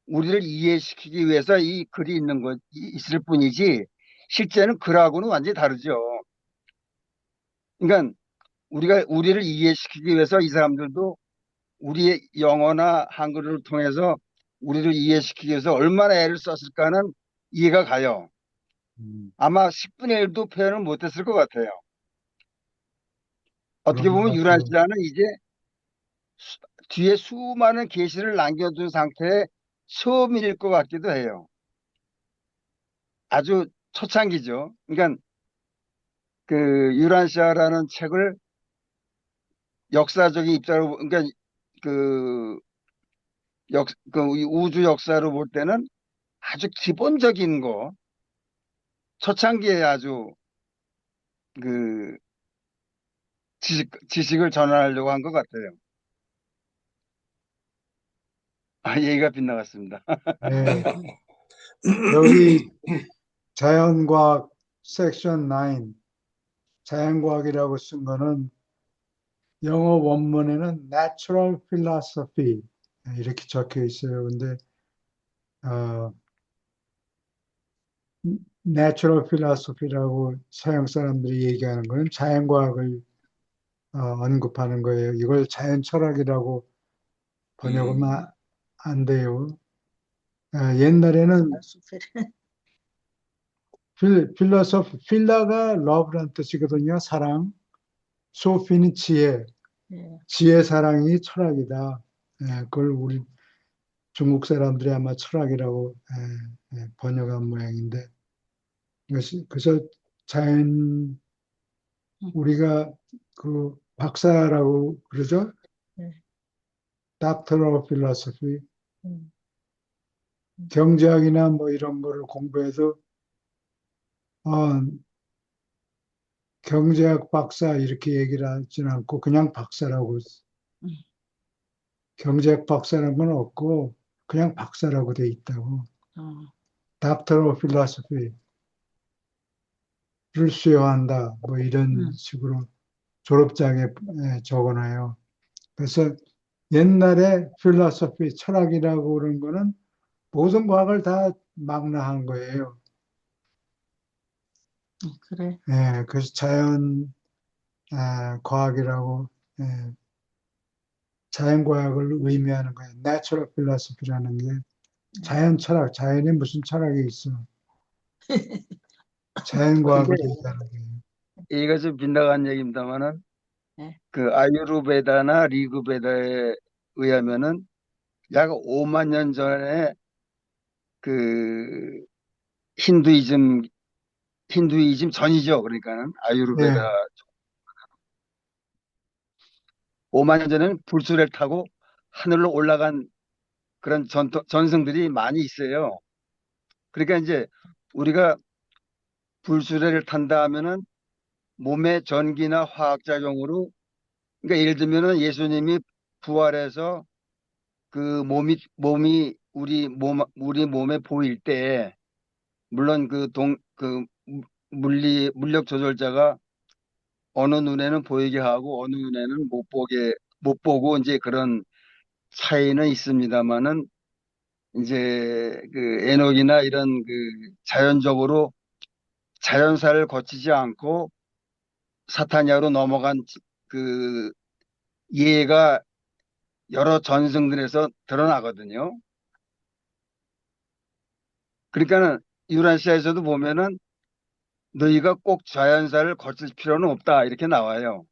우리를 이해시키기 위해서 이 글이 있는 것 있을 뿐이지 실제는 글하고는 완전히 다르죠. 그러니까 우리가 우리를 이해시키기 위해서 이 사람들도 우리의 영어나 한글을 통해서 우리를 이해시키기 위해서 얼마나 애를 썼을까는 이해가 가요. 아마 10분의 1도 표현을 못했을 것 같아요. 어떻게 그런 것 보면 같아요. 유란시아는 이제 뒤에 수많은 계시를 남겨둔 상태의 처음일 것 같기도 해요. 아주 초창기죠. 그러니까 그 유란시아라는 책을 역사적인 입장으로 그러니까 그 그 우주 역사로 볼 때는 아주 기본적인 거 초창기에 아주 그 지식을 전하려고 한 것 같아요. 아, 얘기가 빗나갔습니다. 예. 여기 자연과학 섹션 9 자연과학이라고 쓴 거는 영어 원문에는 natural philosophy 이렇게 적혀 있어요. 근데 어, natural philosophy라고 서양 사람들이 얘기하는 거는 자연과학을 언급하는 거예요. 이걸 자연 철학이라고 번역하면 안 돼요. 옛날에는 필라가 러브란 뜻이거든요. 사랑. 소피는 지혜. 예. 지혜 사랑이 철학이다. 그걸 우리 중국 사람들이 아마 철학이라고 번역한 모양인데 그래서 자연 우리가 그 박사라고 그러죠. 네. Doctor of Philosophy. 음. 경제학이나 뭐 이런 거를 공부해도 어, 경제학 박사 이렇게 얘기를 하지는 않고 그냥 박사라고 음. 경제학 박사라는 건 없고 그냥 박사라고 돼 있다고. 어. Doctor of Philosophy를 수여한다. 뭐 이런 음. 식으로 졸업장에 적어놔요. 그래서 옛날에 필로소피 철학이라고 그런 거는 모든 과학을 다 망라한 거예요. 그래. 그래서 자연 과학이라고 자연 과학을 의미하는 거예요. Natural philosophy라는 게 자연 철학, 자연에 무슨 철학이 있어? 자연 근데 과학을 얘기하는 거예요. 얘가 좀 빗나간 얘기입니다만은 네. 그 아유르베다나 리그베다에 의하면은 약 5만 년 전에 그 힌두이즘 전이죠. 그러니까는 아유르베다 네, 5만 년 전에는 불수레를 타고 하늘로 올라간 그런 전승들이 많이 있어요. 그러니까 이제 우리가 불수레를 탄다 하면은 몸의 전기나 화학작용으로 그러니까 예를 들면은 예수님이 부활해서 그 몸이 우리 몸에 보일 때 물론 그 물력 조절자가 어느 눈에는 보이게 하고 어느 눈에는 못 보고 이제 그런 차이는 있습니다만은 이제 그 에녹이나 이런 그 자연적으로 자연사를 거치지 않고 사타냐로 넘어간 그 예가 여러 전승들에서 드러나거든요. 그러니까는 유라시아에서도 보면은 너희가 꼭 자연사를 거칠 필요는 없다 이렇게 나와요.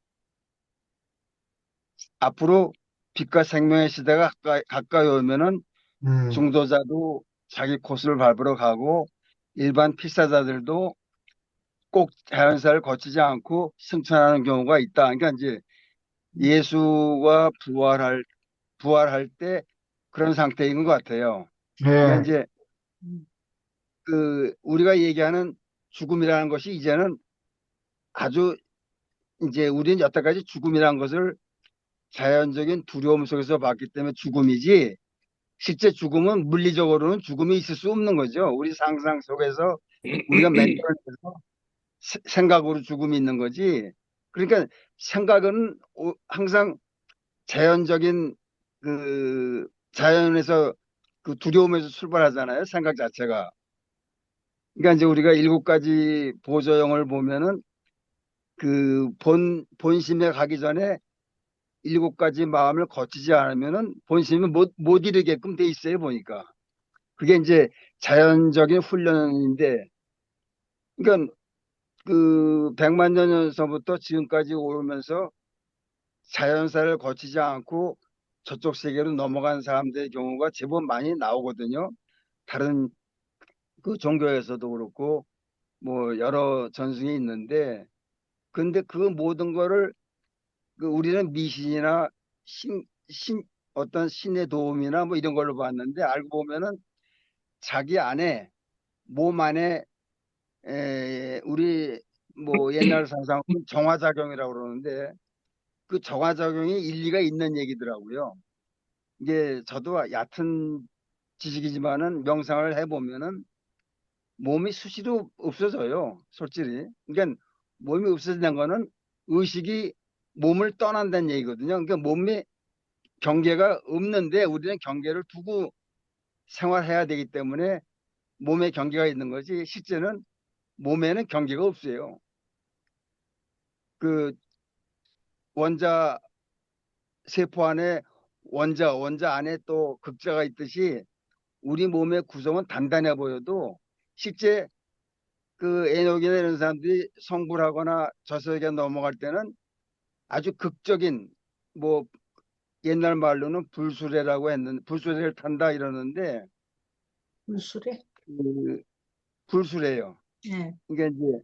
앞으로 빛과 생명의 시대가 가까이 오면은 음, 중도자도 자기 코스를 밟으러 가고 일반 필사자들도 꼭 자연사를 거치지 않고 승천하는 경우가 있다. 그러니까 이제 예수가 부활할 때 그런 상태인 것 같아요. 그러니까 네, 이제 음. 그 우리가 얘기하는 죽음이라는 것이 이제는 아주 이제 우리는 여태까지 죽음이라는 것을 자연적인 두려움 속에서 봤기 때문에 죽음이지 실제 죽음은 물리적으로는 죽음이 있을 수 없는 거죠. 우리 상상 속에서 우리가 만들어내서 생각으로 죽음이 있는 거지. 그러니까 생각은 항상 자연적인 그 자연에서 그 두려움에서 출발하잖아요. 생각 자체가. 그러니까 이제 우리가 7가지 보조형을 보면은 그 본심에 가기 전에 7가지 마음을 거치지 않으면은 본심을 못 이루게끔 돼 있어요, 보니까. 그게 이제 자연적인 훈련인데, 그러니까 그 100만 년 전서부터 지금까지 오면서 자연사를 거치지 않고 저쪽 세계로 넘어간 사람들의 경우가 제법 많이 나오거든요. 다른 그 종교에서도 그렇고 뭐 여러 전승이 있는데 근데 그 모든 거를 그 우리는 미신이나 신 어떤 신의 도움이나 뭐 이런 걸로 봤는데 알고 보면은 자기 안에 몸 안에 우리 뭐 옛날 상상으로 정화작용이라고 그러는데 그 정화작용이 일리가 있는 얘기더라고요. 이게 저도 얕은 지식이지만은 명상을 해보면은 몸이 수시로 없어져요. 솔직히. 그러니까 몸이 없어진다는 거는 의식이 몸을 떠난다는 얘기거든요. 그러니까 몸에 경계가 없는데 우리는 경계를 두고 생활해야 되기 때문에 몸에 경계가 있는 거지, 실제는 몸에는 경계가 없어요. 그 원자 세포 안에 원자 안에 또 극자가 있듯이 우리 몸의 구성은 단단해 보여도 실제 그 에녹이나 이런 사람들이 성불하거나 저세계 넘어갈 때는 아주 극적인, 뭐 옛날 말로는 불수레라고 했는데, 불수레를 탄다 이러는데 물술에? 그 불수레요. 예. 이게 이제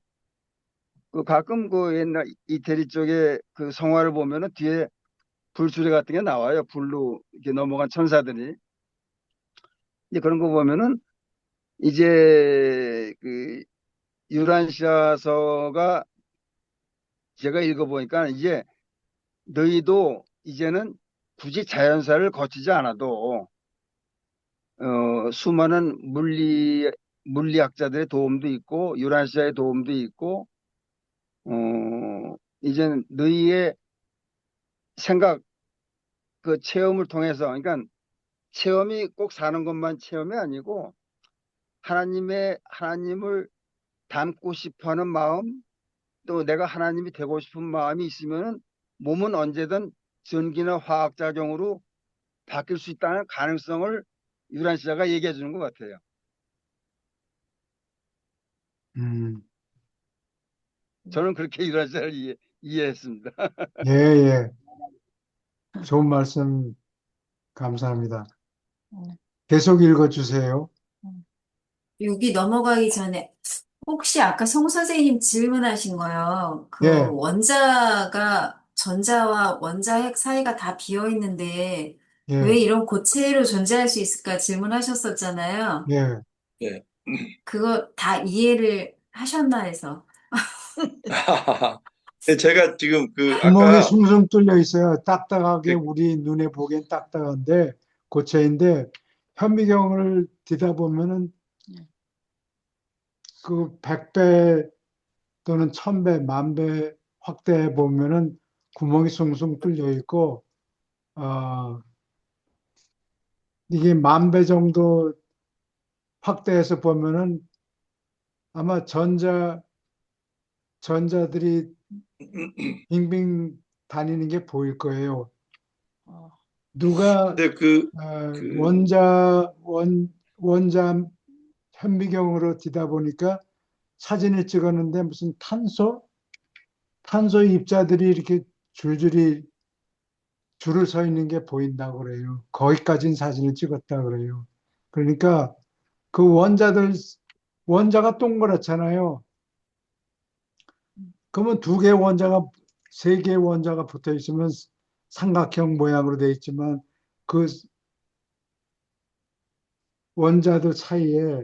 그 가끔 그 옛날 이태리 쪽에 그 성화를 보면은 뒤에 불수레 같은 게 나와요. 불로 이렇게 넘어간 천사들이. 이제 그런 거 보면은 이제 그 유란시아서가 제가 읽어보니까 이제 너희도 이제는 굳이 자연사를 거치지 않아도 수많은 물리학자들의 도움도 있고 유란시아의 도움도 있고 이제는 너희의 생각 그 체험을 통해서, 그러니까 체험이 꼭 사는 것만 체험이 아니고 하나님을 닮고 싶어하는 마음, 또 내가 하나님이 되고 싶은 마음이 있으면은 몸은 언제든 전기나 화학작용으로 바뀔 수 있다는 가능성을 유란시아가 얘기해 주는 것 같아요. 음, 저는 그렇게 유란시아를 이해했습니다. 예, 예. 좋은 말씀 감사합니다. 음, 계속 읽어주세요. 음. 6이 넘어가기 전에 혹시 아까 송 선생님 질문하신 거요. 그 예, 원자가 전자와 원자 핵 사이가 다 비어 있는데 왜 예, 이런 고체로 존재할 수 있을까 질문하셨었잖아요. 예. 예. 그거 다 이해를 하셨나 해서. 제가 지금 그 구멍이 아까 숭숭 뚫려 있어요. 딱딱하게 그- 우리 눈에 보기엔 딱딱한데 고체인데 현미경을 뒤다 보면은 그 100배 또는 1000배, 10,000배 확대해 보면은 구멍이 숭숭 뚫려 있고 이게 10,000배 정도 확대해서 보면은 아마 전자들이 빙빙 다니는 게 보일 거예요. 어, 누가 근데 그 원자 현미경으로 뒤다 보니까 사진을 찍었는데 무슨 탄소 입자들이 이렇게 줄줄이 줄을 서 있는 게 보인다고 그래요. 거기까지는 사진을 찍었다 그래요. 그러니까 그 원자가 동그랗잖아요. 그러면 두 개의 원자가, 세 개의 원자가 붙어 있으면 삼각형 모양으로 되어 있지만 그 원자들 사이에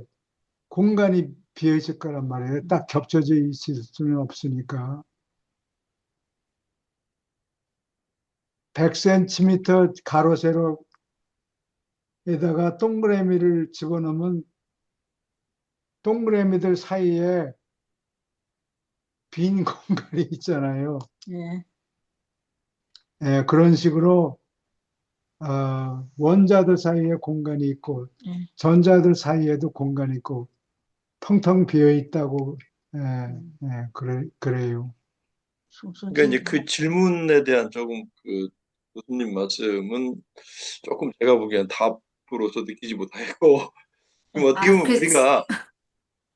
공간이 비어 있을 거란 말이에요. 딱 겹쳐져 있을 수는 없으니까. 100cm 가로 세로에다가 동그라미를 집어넣으면 동그라미들 사이에 빈 공간이 있잖아요. 예. 예, 그런 식으로 원자들 사이에 공간이 있고 예. 전자들 사이에도 공간이 있고 텅텅 비어 있다고 예, 그래요. 그러니까 이제 숭숭숭. 그 질문에 대한 조금 그 교수님 말씀은 조금 제가 보기엔 답으로서 느끼지 못하겠고 뭐 어떻게 아, 보면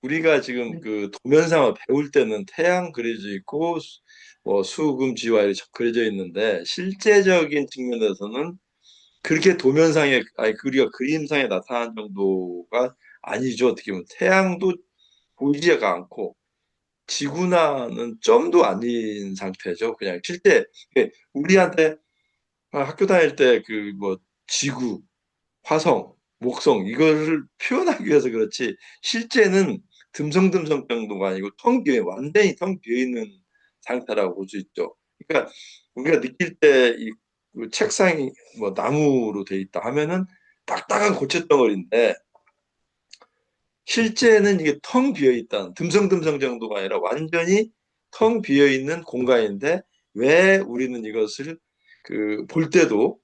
우리가 지금 그 도면상을 배울 때는 태양 그려져 있고 뭐 수금지와 이렇게 그려져 있는데 실제적인 측면에서는 그렇게 도면상에 아니 우리가 그림상에 나타난 정도가 아니죠. 어떻게 보면 태양도 보이지가 않고 지구나는 점도 아닌 상태죠. 그냥 실제 우리한테 학교 다닐 때 그 뭐 지구, 화성, 목성 이거를 표현하기 위해서 그렇지 실제는 듬성듬성 정도가 아니고 완전히 텅 비어 있는 상태라고 볼 수 있죠. 그러니까 우리가 느낄 때 이 책상이 뭐 나무로 돼 있다 하면은 딱딱한 고체 덩어리인데 실제는 이게 텅 비어 있다는 듬성듬성 정도가 아니라 완전히 텅 비어 있는 공간인데 왜 우리는 이것을 볼 때도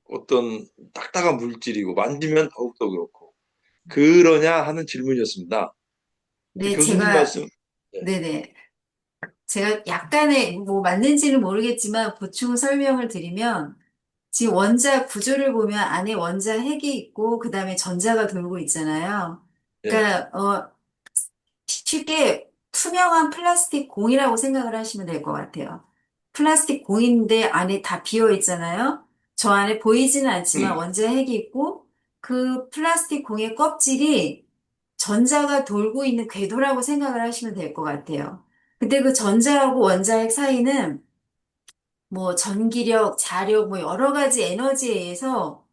어떤 딱딱한 물질이고 만지면 더욱더 그렇고 그러냐 하는 질문이었습니다. 네, 교수님 말씀. 네. 네네. 제가 약간의, 뭐, 맞는지는 모르겠지만, 보충 설명을 드리면, 지금 원자 구조를 보면 안에 원자 핵이 있고, 그 다음에 전자가 돌고 있잖아요. 네. 그러니까, 쉽게 투명한 플라스틱 공이라고 생각을 하시면 될 것 같아요. 플라스틱 공인데 안에 다 비어 있잖아요. 저 안에 보이지는 않지만 원자 핵이 있고, 그 플라스틱 공의 껍질이 전자가 돌고 있는 궤도라고 생각을 하시면 될 것 같아요. 근데 그 전자하고 원자핵 사이는 뭐 전기력, 자력, 뭐 여러 가지 에너지에 의해서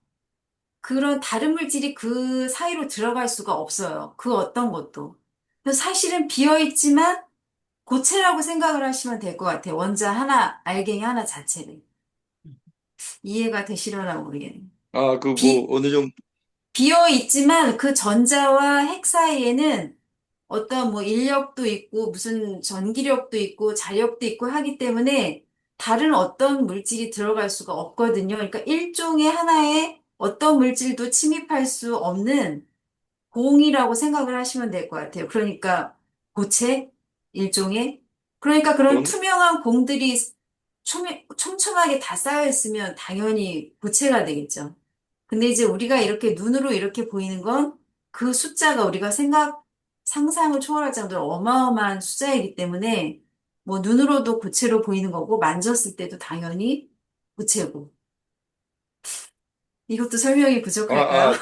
그런 다른 물질이 그 사이로 들어갈 수가 없어요. 그 어떤 것도. 그래서 사실은 비어 있지만 고체라고 생각을 하시면 될 것 같아요. 원자 하나, 알갱이 하나 자체를. 이해가 되시려나 모르겠네요. 뭐 어느 정도. 비어 있지만 그 전자와 핵 사이에는 어떤 뭐 인력도 있고 무슨 전기력도 있고 자력도 있고 하기 때문에 다른 어떤 물질이 들어갈 수가 없거든요. 그러니까 일종의 하나의 어떤 물질도 침입할 수 없는 공이라고 생각을 하시면 될 것 같아요. 그러니까 고체 일종의 그러니까 그런 원- 투명한 공들이 촘촘하게 다 쌓여 있으면 당연히 고체가 되겠죠. 근데 이제 우리가 이렇게 눈으로 이렇게 보이는 건 그 숫자가 우리가 상상을 초월할 정도로 어마어마한 숫자이기 때문에 뭐 눈으로도 고체로 보이는 거고 만졌을 때도 당연히 고체고. 이것도 설명이 부족할까요?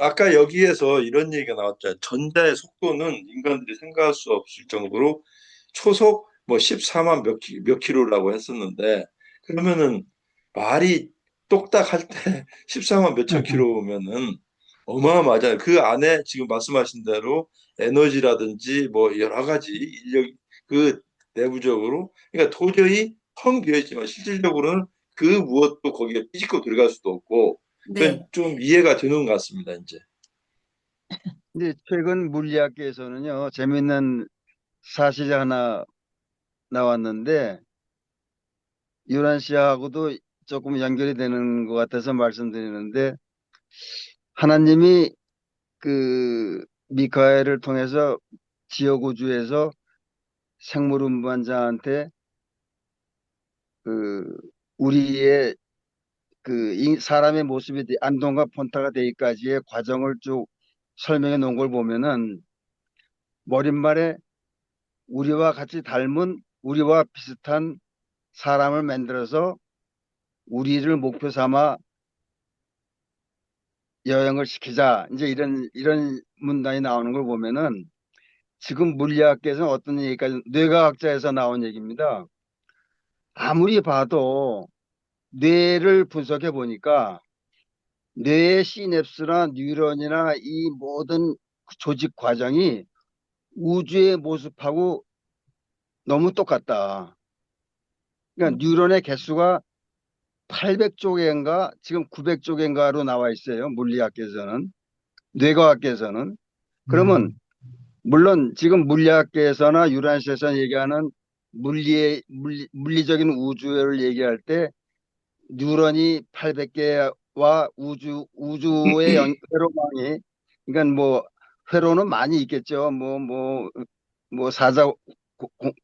아까 여기에서 이런 얘기가 나왔잖아요. 전자의 속도는 인간들이 생각할 수 없을 정도로 초속 뭐 14만 몇 킬로라고 했었는데, 그러면은 말이 똑딱할 때 14만 몇천 킬로면은 어마어마하잖아요. 그 안에 지금 말씀하신 대로 에너지라든지 뭐 여러 가지 인력, 그 내부적으로, 그러니까 도저히 텅 비어 있지만 실질적으로는 그 무엇도 거기에 삐집고 들어갈 수도 없고, 그건 네. 좀 이해가 되는 것 같습니다, 이제. 근데 최근 물리학계에서는요, 재밌는 사실이 하나 나왔는데, 유란 씨하고도 조금 연결이 되는 것 같아서 말씀드리는데, 하나님이 그 미카엘을 통해서 지역 우주에서 생물 운반자한테 그 우리의 사람의 모습이 안동과 폰타가 되기까지의 과정을 쭉 설명해 놓은 걸 보면은 머릿말에 우리와 같이 닮은 우리와 비슷한 사람을 만들어서 우리를 목표 삼아 여행을 시키자. 이제 이런 문단이 나오는 걸 보면은 지금 물리학계에서는 어떤 얘기까지 뇌과학자에서 나온 얘기입니다. 아무리 봐도 뇌를 분석해 보니까 뇌의 시냅스나 뉴런이나 이 모든 조직 과정이 우주의 모습하고 너무 똑같다. 그러니까 뉴런의 개수가 800쪽인가 지금 900쪽인가로 나와 있어요. 물리학계에서는. 뇌과학계에서는. 그러면 물론 지금 물리학계에서나 유란시에서 얘기하는 물리적인 우주를 얘기할 때 뉴런이 800개와 우주의 회로망이 그러니까 뭐 회로는 많이 있겠죠. 뭐 사자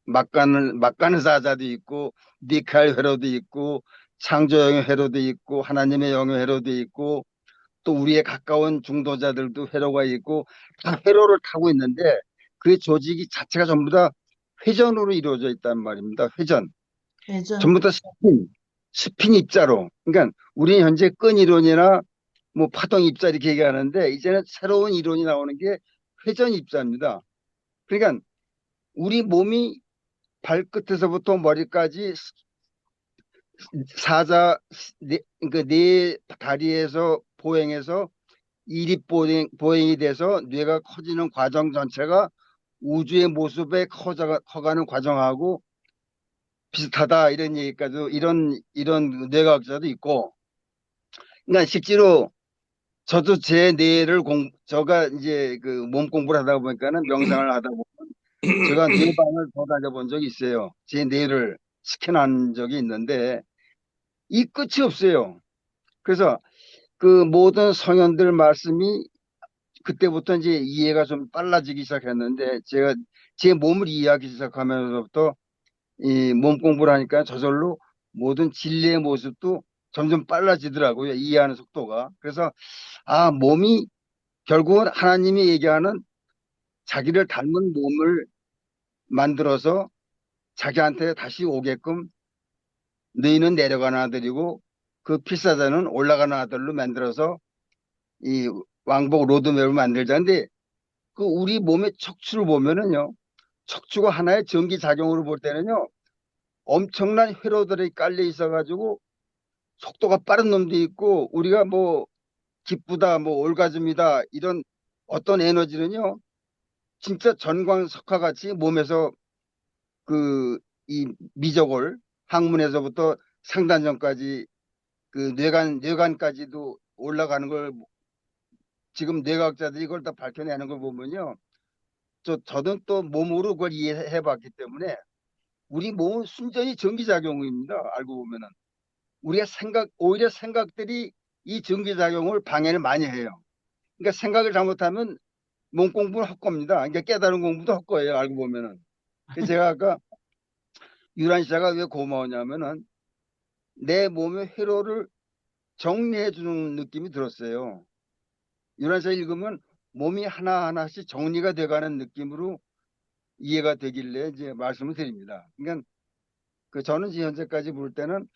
막가는 사자도 있고 미카엘 회로도 있고 창조영의 회로도 있고 하나님의 영의 회로도 있고 또 우리의 가까운 중도자들도 회로가 있고 다 회로를 타고 있는데 그 조직이 자체가 전부 다 회전으로 이루어져 있단 말입니다. 회전. 회전. 전부 다 스핀 입자로. 그러니까 우리는 현재 끈 이론이나 뭐 파동 입자 이렇게 얘기하는데 이제는 새로운 이론이 나오는 게 회전 입자입니다. 그러니까 우리 몸이 발끝에서부터 머리까지 네 다리에서 보행해서 이립 보행이 돼서 뇌가 커지는 과정 전체가 우주의 모습에 커가는 과정하고 비슷하다 이런 얘기까지 이런 뇌과학자도 있고 그러니까 실제로 저도 제 뇌를 제가 이제 그 몸 공부를 하다 보니까는 명상을 하다 보면 제가 뇌방을 더 다녀본 적이 있어요. 제 뇌를 스캔한 적이 있는데 이 끝이 없어요. 그래서 그 모든 성현들 말씀이 그때부터 이제 이해가 좀 빨라지기 시작했는데 제가 제 몸을 이해하기 시작하면서부터 이 몸 공부를 하니까 저절로 모든 진리의 모습도 점점 빨라지더라고요. 이해하는 속도가. 그래서 아, 몸이 결국은 하나님이 얘기하는 자기를 닮은 몸을 만들어서 자기한테 다시 오게끔 너희는 내려가는 아들이고 그 필사자는 올라가는 아들로 만들어서 이 왕복 로드맵을 만들자는데 그 우리 몸의 척추를 보면은요. 척추가 하나의 전기 작용으로 볼 때는요. 엄청난 회로들이 깔려 있어가지고 속도가 빠른 놈도 있고 우리가 뭐 기쁘다 뭐 올가즘이다 이런 어떤 에너지는요. 진짜 전광석화 같이 몸에서 그 이 미저골 항문에서부터 상단전까지 그 뇌관까지도 올라가는 걸 지금 뇌과학자들이 이걸 다 밝혀내는 걸 보면요. 저는 또 몸으로 그걸 이해해 봤기 때문에 우리 몸은 순전히 전기작용입니다. 알고 보면은. 우리가 오히려 생각들이 이 전기작용을 방해를 많이 해요. 그러니까 생각을 잘못하면 몸 공부는 헛겁니다. 그러니까 깨달은 공부도 헛거예요. 알고 보면은. 그래서 제가 아까 유란 씨가 왜 고마웠냐면은 내 몸의 회로를 정리해 주는 느낌이 들었어요. 유란 씨가 읽으면 몸이 하나하나씩 정리가 돼가는 느낌으로 이해가 되길래 이제 말씀을 드립니다. 그러니까 그 저는 지금 현재까지 볼 때는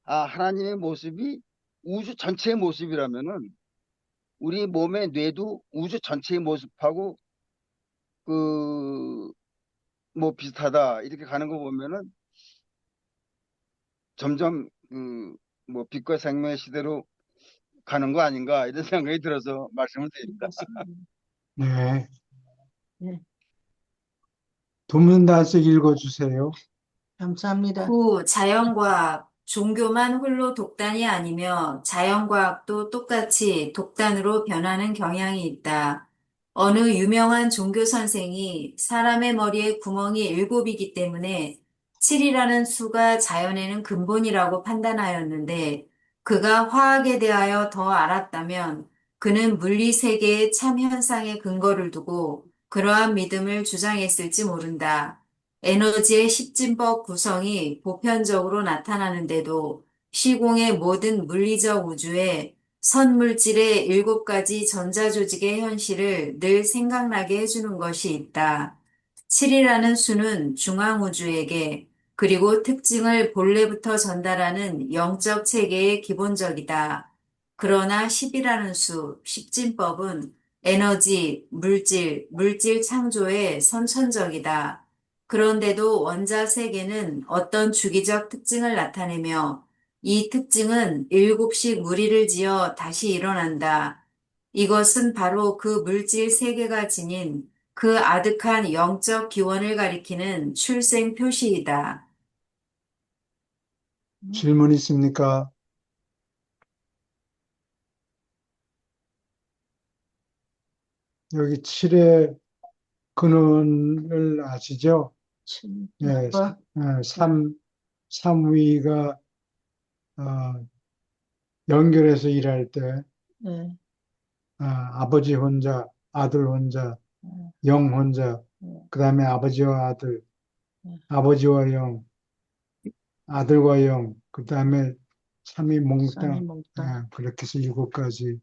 아, 하나님의 모습이 우주 전체의 모습이라면은 우리 몸의 뇌도 우주 전체의 모습하고 그 뭐 비슷하다 이렇게 가는 거 보면은 점점 그 뭐 빛과 생명의 시대로 가는 거 아닌가 이런 생각이 들어서 말씀을 드립니다. 네. 네, 도문단씩 읽어주세요. 감사합니다. 9. 자연과학. 종교만 홀로 독단이 아니며 자연과학도 똑같이 독단으로 변하는 경향이 있다. 어느 유명한 종교 선생이 사람의 머리에 구멍이 7이기 때문에 7이라는 수가 자연에는 근본이라고 판단하였는데 그가 화학에 대하여 더 알았다면 그는 물리 세계의 참 현상에 근거를 두고 그러한 믿음을 주장했을지 모른다. 에너지의 십진법 구성이 보편적으로 나타나는데도 시공의 모든 물리적 우주에 선물질의 7가지 전자조직의 현실을 늘 생각나게 해주는 것이 있다. 7이라는 수는 중앙우주에게 그리고 특징을 본래부터 전달하는 영적 체계의 기본적이다. 그러나 10이라는 수, 십진법은 에너지, 물질 창조의 선천적이다. 그런데도 원자 세계는 어떤 주기적 특징을 나타내며 이 특징은 7씩 무리를 지어 다시 일어난다. 이것은 바로 그 물질 세계가 지닌 그 아득한 영적 기원을 가리키는 출생 표시이다. 질문 있습니까? 여기 7의 근원을 아시죠? 참, 예, 뭐, 3위가 연결해서 일할 때 네, 아버지 혼자, 아들 혼자, 네, 영 혼자, 네, 그 다음에 아버지와 아들, 네. 아버지와 영, 아들과 영, 그 다음에 삼위 몽땅, 몽땅. 그렇게 해서 7가지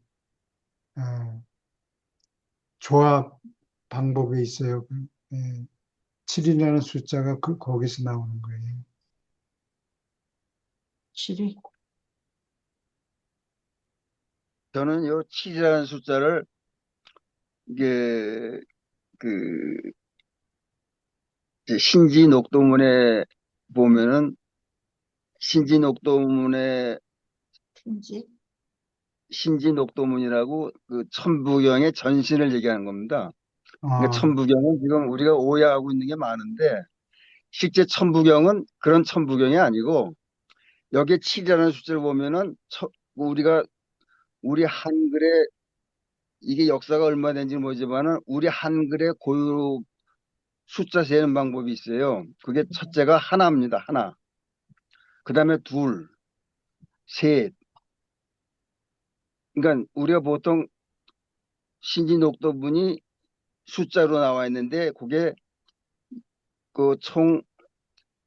조합 방법이 있어요. 7이라는 숫자가 거기서 나오는 거예요. 7이. 저는 요 7이라는 숫자를 이게 그 이제 신지녹도문에 보면은 신지녹도문에 편지. 신지녹도문이라고 그 천부경의 전신을 얘기하는 겁니다. 그러니까 아, 천부경은 지금 우리가 오해하고 있는 게 많은데 실제 천부경은 그런 천부경이 아니고 여기에 7이라는 숫자를 보면은 우리가 우리 한글에 이게 역사가 얼마 된지 모르지만은 우리 한글의 고유 숫자 세는 방법이 있어요. 그게 첫째가 하나입니다. 하나. 그 다음에 둘, 셋. 그러니까 우리가 보통 신진독도분이 숫자로 나와 있는데 그게 그 총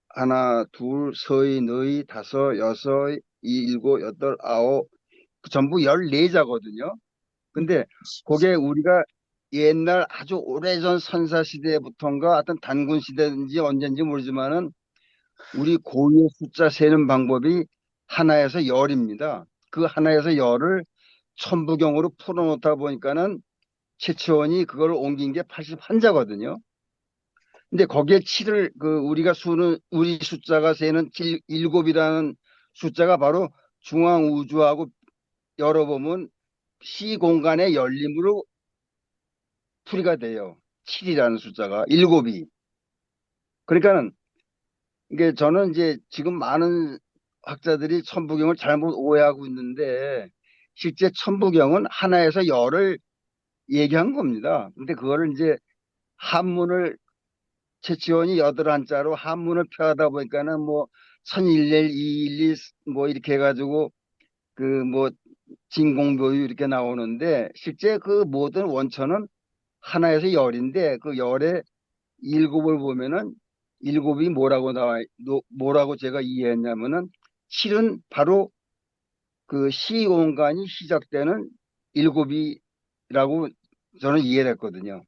하나, 둘, 서이, 너희, 다섯, 여섯, 일곱, 여덟, 아홉 그 전부 14자거든요. 근데 그게 우리가 옛날 아주 오래전 선사 시대부터인가 하여튼 단군 시대인지 언제인지 모르지만은 우리 고유의 숫자 세는 방법이 하나에서 열입니다. 그 하나에서 열을 천부경으로 풀어놓다 보니까는 최치원이 그걸 옮긴 게 81자거든요. 근데 거기에 7을 우리가 수는 우리 숫자가 세는 7이라는 숫자가 바로 중앙 우주하고 열어보면 시공간의 열림으로 풀이가 돼요. 7이라는 숫자가 일곱이. 그러니까는 이게 저는 이제 지금 많은 학자들이 천부경을 잘못 오해하고 있는데 실제 천부경은 하나에서 열을 얘기한 겁니다. 근데 그거를 이제 한문을 최치원이 여덟 한자로 한문을 펴하다 보니까는 뭐 천일일 이일이 뭐 이렇게 해가지고 그 뭐 진공묘유 이렇게 나오는데 실제 그 모든 원천은 하나에서 열인데 그 열의 일곱을 보면은 일곱이 뭐라고 제가 이해했냐면은 실은 바로 그 시공간이 시작되는 일곱이라고 저는 이해를 했거든요.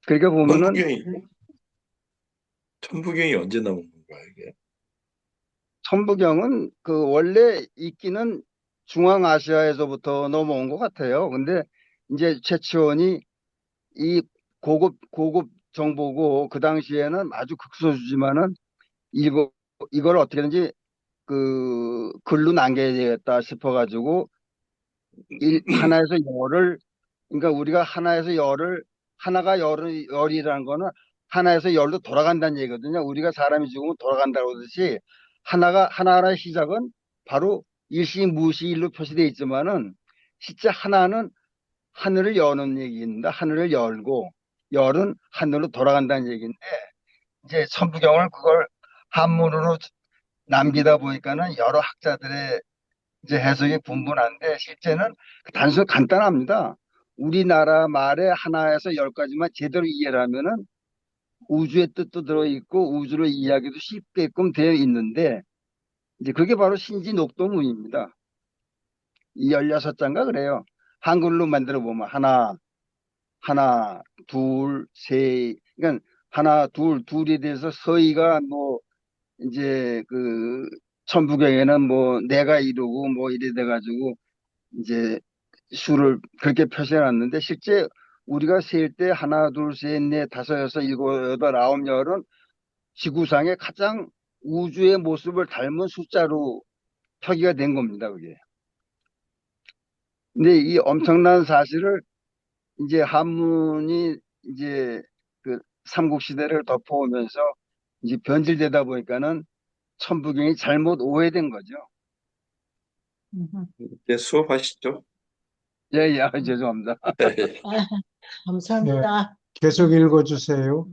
그러니까 보면은 천부경이 천부경이 언제 나온 건가 이게? 천부경은 그 원래 있기는 중앙아시아에서부터 넘어온 것 같아요. 근데 이제 최치원이 이 고급 정보고 그 당시에는 아주 극소수지만은 이걸 어떻게든지 그 글로 남겨야 되겠다 싶어가지고 하나에서 열을 그러니까 우리가 하나에서 열을 하나가 열이라는 거는 하나에서 열로 돌아간다는 얘기거든요. 우리가 사람이 죽으면 돌아간다고 그러듯이 하나의 시작은 바로 일시 무시 일로 표시되어 있지만은 실제 하나는 하늘을 여는 얘기입니다. 하늘을 열고 열은 하늘로 돌아간다는 얘기인데 이제 천부경을 그걸 한문으로 남기다 보니까는 여러 학자들의 이제 해석이 분분한데 실제는 간단합니다. 우리나라 말의 하나에서 열까지만 제대로 이해를 하면은 우주의 뜻도 들어있고 우주를 이해하기도 쉽게끔 되어 있는데 이제 그게 바로 신지녹도문입니다. 이 16자인가 그래요. 한글로 만들어 보면 하나, 둘, 셋. 그러니까 하나, 둘에 대해서 서희가 뭐 이제 그 천부경에는 뭐 내가 이루고 뭐 이래 돼가지고 이제 수를 그렇게 표시해 놨는데 실제 우리가 셀 때 하나, 둘, 셋, 넷, 다섯, 여섯, 일곱, 여덟, 아홉, 열은 지구상의 가장 우주의 모습을 닮은 숫자로 표기가 된 겁니다, 그게. 근데 이 엄청난 사실을 이제 한문이 이제 그 삼국시대를 덮어오면서 이제 변질되다 보니까는 천부경이 잘못 오해된 거죠. 이제 수업하시죠. 예, 예, 죄송합니다. 아, 감사합니다. 계속 읽어주세요.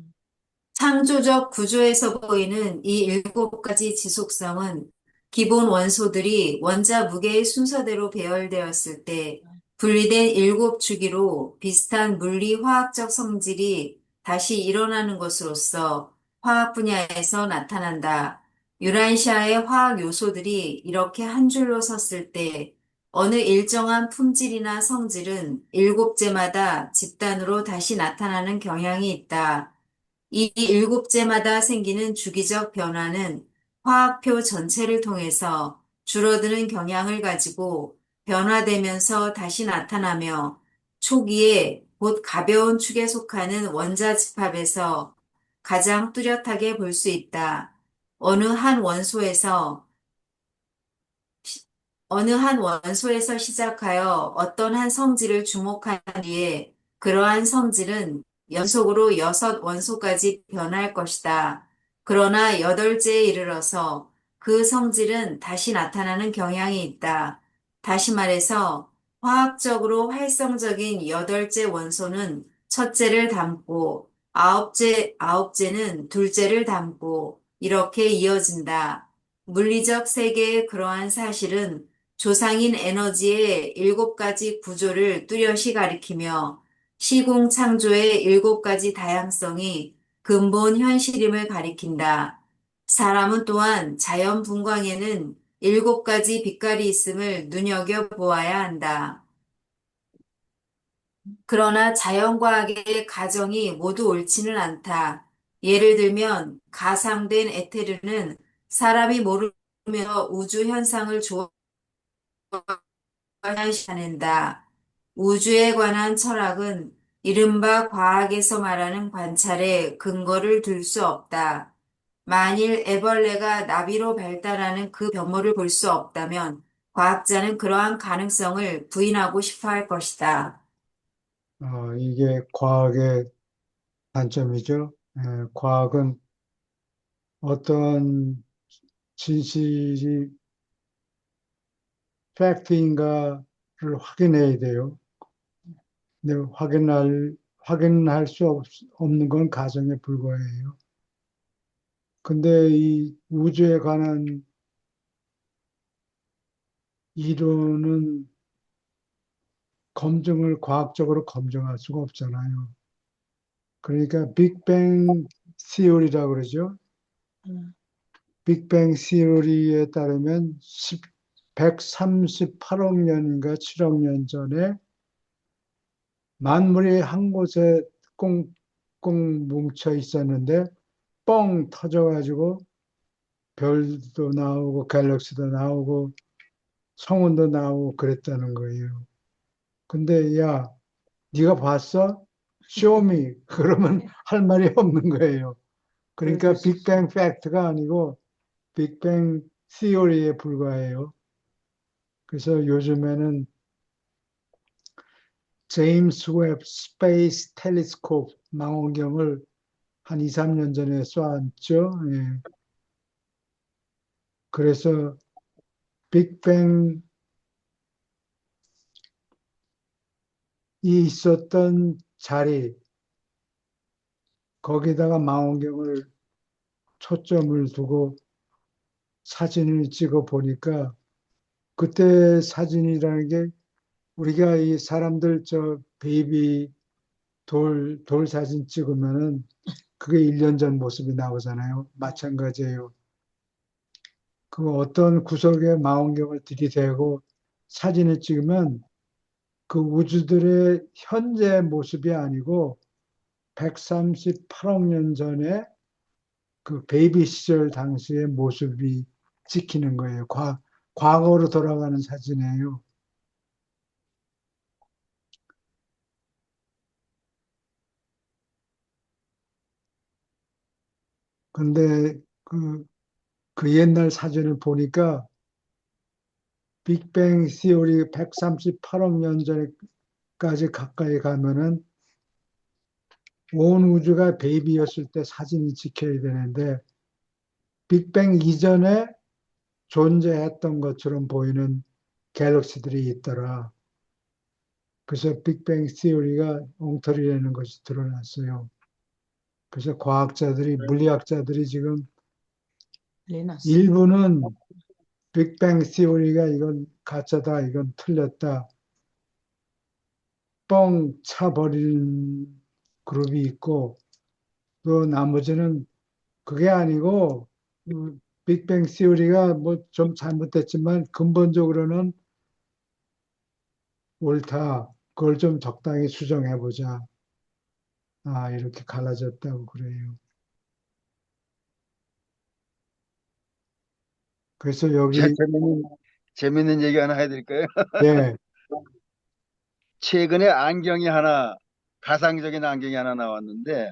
창조적 구조에서 보이는 이 일곱 가지 지속성은 기본 원소들이 원자 무게의 순서대로 배열되었을 때 분리된 일곱 주기로 비슷한 물리 화학적 성질이 다시 일어나는 것으로서 화학 분야에서 나타난다. 유라시아의 화학 요소들이 이렇게 한 줄로 섰을 때 어느 일정한 품질이나 성질은 일곱째마다 집단으로 다시 나타나는 경향이 있다. 이 일곱째마다 생기는 주기적 변화는 화학표 전체를 통해서 줄어드는 경향을 가지고 변화되면서 다시 나타나며 초기에 곧 가벼운 축에 속하는 원자 집합에서 가장 뚜렷하게 볼 수 있다. 어느 한 원소에서 어느 한 원소에서 시작하여 어떤 한 성질을 주목한 뒤에 그러한 성질은 연속으로 여섯 원소까지 변할 것이다. 그러나 여덟째에 이르러서 그 성질은 다시 나타나는 경향이 있다. 다시 말해서 화학적으로 활성적인 여덟째 원소는 첫째를 담고 아홉째는 둘째를 담고 이렇게 이어진다. 물리적 세계의 그러한 사실은 조상인 에너지의 일곱 가지 구조를 뚜렷이 가리키며 시공 창조의 일곱 가지 다양성이 근본 현실임을 가리킨다. 사람은 또한 자연 분광에는 일곱 가지 빛깔이 있음을 눈여겨보아야 한다. 그러나 자연과학의 가정이 모두 옳지는 않다. 예를 들면 가상된 에테르는 사람이 모르면서 우주 현상을 조각한다. 우주에 관한 철학은 이른바 과학에서 말하는 관찰에 근거를 둘 수 없다. 만일 애벌레가 나비로 발달하는 그 변모를 볼 수 없다면 과학자는 그러한 가능성을 부인하고 싶어 할 것이다. 이게 과학의 단점이죠. 과학은 어떤 진실이 팩트인가를 확인해야 돼요. 근데 확인할 수 없는 건 가정에 불과해요. 근데 이 우주에 관한 이론은 과학적으로 검증할 수가 없잖아요. 그러니까 빅뱅 시오리라고 그러죠. 음, 빅뱅 시오리에 따르면 138억 년인가 7억 년 전에 만물이 한 곳에 꽁꽁 뭉쳐 있었는데 뻥 터져가지고 별도 나오고 갤럭시도 나오고 성운도 나오고 그랬다는 거예요. 근데 야, 네가 봤어? 쇼미. 그러면 할 말이 없는 거예요. 그러니까 그럴 수 빅뱅 팩트가 아니고 빅뱅 시오리에 불과해요. 그래서 요즘에는 제임스 웹 스페이스 텔레스콥 망원경을 한 2, 3년 전에 쏘았죠. 예. 그래서 빅뱅이 있었던 자리, 거기다가 망원경을 초점을 두고 사진을 찍어 보니까 그때 사진이라는 게 우리가 이 사람들 저 베이비 돌 사진 찍으면은 그게 1년 전 모습이 나오잖아요. 마찬가지예요. 그 어떤 구석에 망원경을 들이대고 사진을 찍으면 그 우주들의 현재 모습이 아니고 138억 년 전에 그 베이비 시절 당시의 모습이 찍히는 거예요. 과거로 돌아가는 사진이에요. 근데 그 옛날 사진을 보니까 빅뱅 시오리 138억 년 전까지 가까이 가면은 온 우주가 베이비였을 때 사진이 찍혀야 되는데 빅뱅 이전에 존재했던 것처럼 보이는 갤럭시들이 있더라. 그래서 빅뱅 시오리가 엉터리라는 것이 드러났어요. 그래서 물리학자들이 지금 레나스. 일부는 빅뱅 시오리가 이건 가짜다, 이건 틀렸다, 뻥 차버리는 그룹이 있고, 또 나머지는 그게 아니고, 빅뱅 시오리가 뭐 좀 잘못됐지만 근본적으로는 옳다. 그걸 좀 적당히 수정해보자. 이렇게 갈라졌다고 그래요. 그래서 여기, 재밌는 얘기 하나 해드릴까요? 예, 최근에 가상적인 안경이 하나 나왔는데,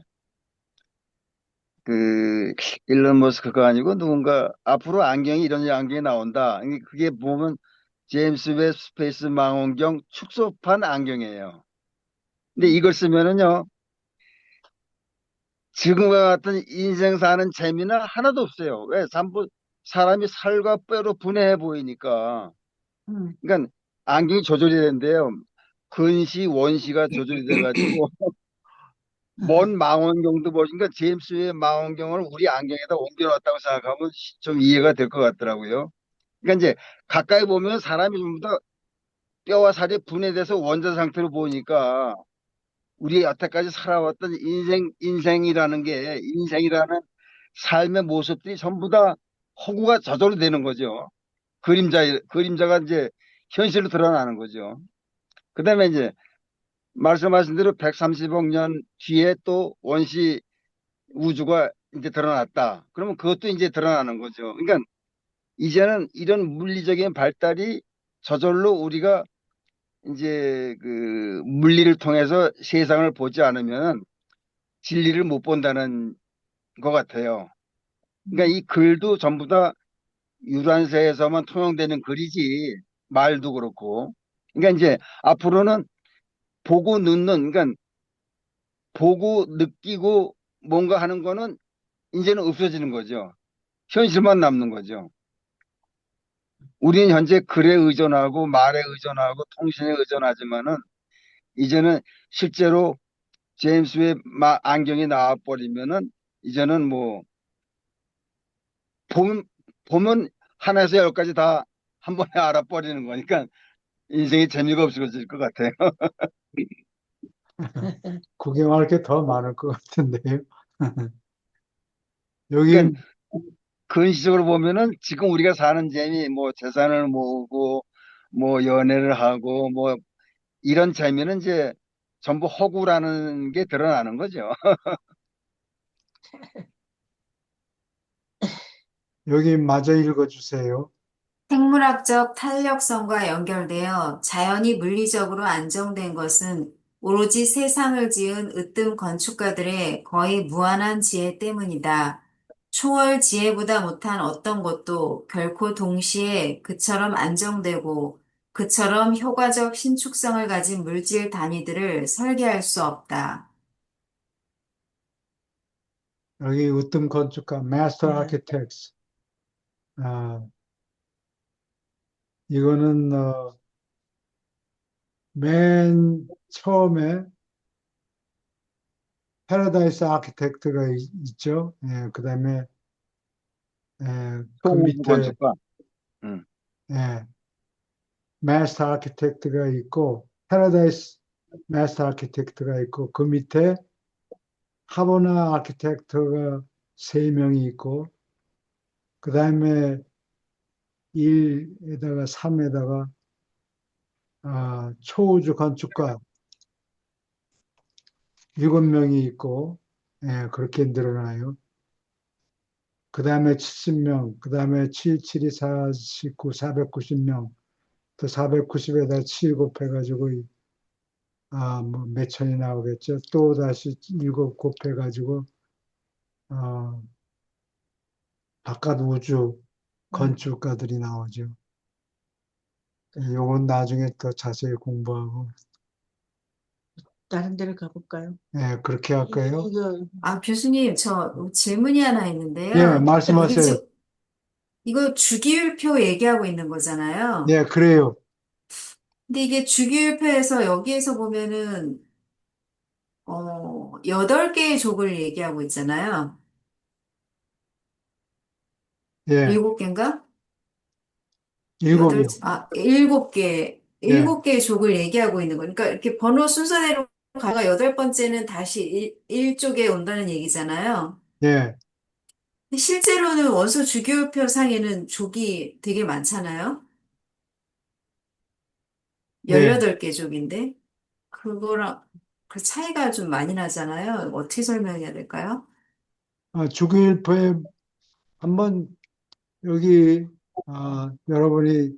그, 일론 머스크가 아니고 누군가 앞으로 이런 안경이 나온다. 그게 보면 제임스 웹 스페이스 망원경 축소판 안경이에요. 근데 이걸 쓰면은요, 지금과 같은 인생 사는 재미는 하나도 없어요. 왜? 사람이 살과 뼈로 분해해 보이니까. 음, 그러니까 안경이 조절이 된대요. 근시, 원시가 조절이 돼가지고 먼 망원경도 보니까 제임스 웹 망원경을 우리 안경에다 옮겨놨다고 생각하면 좀 이해가 될 것 같더라고요. 그러니까 이제 가까이 보면 사람이 전부 다 뼈와 살이 분해돼서 원자 상태로 보니까 우리 여태까지 살아왔던 인생이라는 삶의 모습들이 전부 다 허구가 저절로 되는 거죠. 그림자가 이제 현실로 드러나는 거죠. 그 다음에 이제 말씀하신 대로 130억 년 뒤에 또 원시 우주가 이제 드러났다. 그러면 그것도 이제 드러나는 거죠. 그러니까 이제는 이런 물리적인 발달이 저절로 우리가 이제 그 물리를 통해서 세상을 보지 않으면 진리를 못 본다는 것 같아요. 그러니까 이 글도 전부 다 유란세에서만 통용되는 글이지 말도 그렇고. 그러니까 이제 앞으로는 보고 듣는, 그러니까 보고 느끼고 뭔가 하는 거는 이제는 없어지는 거죠. 현실만 남는 거죠. 우리는 현재 글에 의존하고 말에 의존하고 통신에 의존하지만은 이제는 실제로 제임스 웹 안경이 나와버리면은 이제는 뭐 보면, 보면 하나에서 열까지 다 한 번에 알아버리는 거니까 인생이 재미가 없어질 것 같아요. 구경할 게 더 많을 것 같은데요. 여기, 그러니까 근시적으로 보면은 지금 우리가 사는 재미, 뭐 재산을 모으고 뭐 연애를 하고 뭐 이런 재미는 이제 전부 허구라는 게 드러나는 거죠. 여기 마저 읽어주세요. 생물학적 탄력성과 연결되어 자연이 물리적으로 안정된 것은 오로지 세상을 지은 으뜸 건축가들의 거의 무한한 지혜 때문이다. 초월 지혜보다 못한 어떤 것도 결코 동시에 그처럼 안정되고 그처럼 효과적 신축성을 가진 물질 단위들을 설계할 수 없다. 여기 으뜸 건축가, Master 네. Architects. 아, 이거는, 맨 처음에 패러다이스 아키텍트가 있죠. 예, 그 다음에, 그 총우주 밑에, 건축가. 음. 예, 마스터 아키텍트가 있고, 패러다이스 마스터 아키텍트가 있고, 그 밑에 하버나 아키텍트가 세 명이 있고, 그 다음에 1에다가 3에다가 초우주 건축가 7명이 있고, 예, 그렇게 늘어나요. 그 다음에 70명, 그 다음에 7, 7이 49, 490명, 또 490에다 7 곱해가지고, 뭐, 몇 천이 나오겠죠. 또 다시 7 곱해가지고, 어, 바깥 우주 건축가들이 나오죠. 요건 나중에 더 자세히 공부하고, 다른 데를 가볼까요? 예, 그렇게 할까요? 교수님, 저 질문이 하나 예, 있는데요. 우리 말씀하세요. 지금 이거 주기율표 얘기하고 있는 거잖아요. 예, 그래요. 근데 이게 주기율표에서 여기에서 보면은 8개의 족을 얘기하고 있잖아요. 예, 7개인가? 일곱이요. 7개. 예, 7개의 족을 얘기하고 있는 거니까 이렇게 번호 순서대로 가가 8번째는 다시 1쪽에 온다는 얘기잖아요. 예, 근데 실제로는 원소 주기율표 상에는 족이 되게 많잖아요. 네. 18개 족인데. 그거랑 그 차이가 좀 많이 나잖아요. 어떻게 설명해야 될까요? 주기율표에 한번 여기, 여러분이,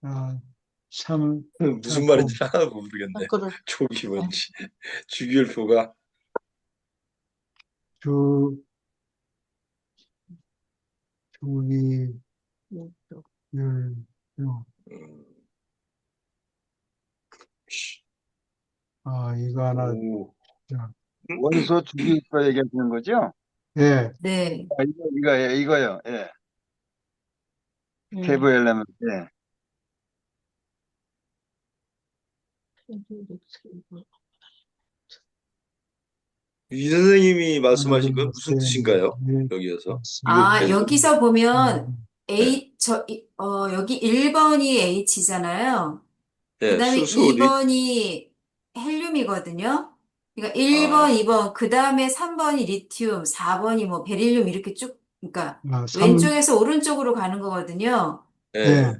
아, 참, 무슨 좀, 말인지 하나도 모르겠네. 거를 족이 뭔지. 주기율표가 주, 주기율표, 음, 이거 하나, 오, 저, 원소 주기율표 얘기하시는 거죠? 예, 네. 이거예요, 이거요. 예. 예. 스테브 엘레먼트. 예. 이 선생님이 말씀하신 건 무슨 네, 뜻인가요? 네, 여기에서 맞습니다. 아, 이국계수. 여기서 보면 네. 여기 1번이 H잖아요. 그 예, 다음에 수소, 2번이 헬륨이거든요. 그러니까 아, 1번, 2번, 그 다음에 3번이 리튬, 4번이 뭐 베릴륨 이렇게 쭉, 그러니까 아, 왼쪽에서 오른쪽으로 가는 거거든요. 네, 예.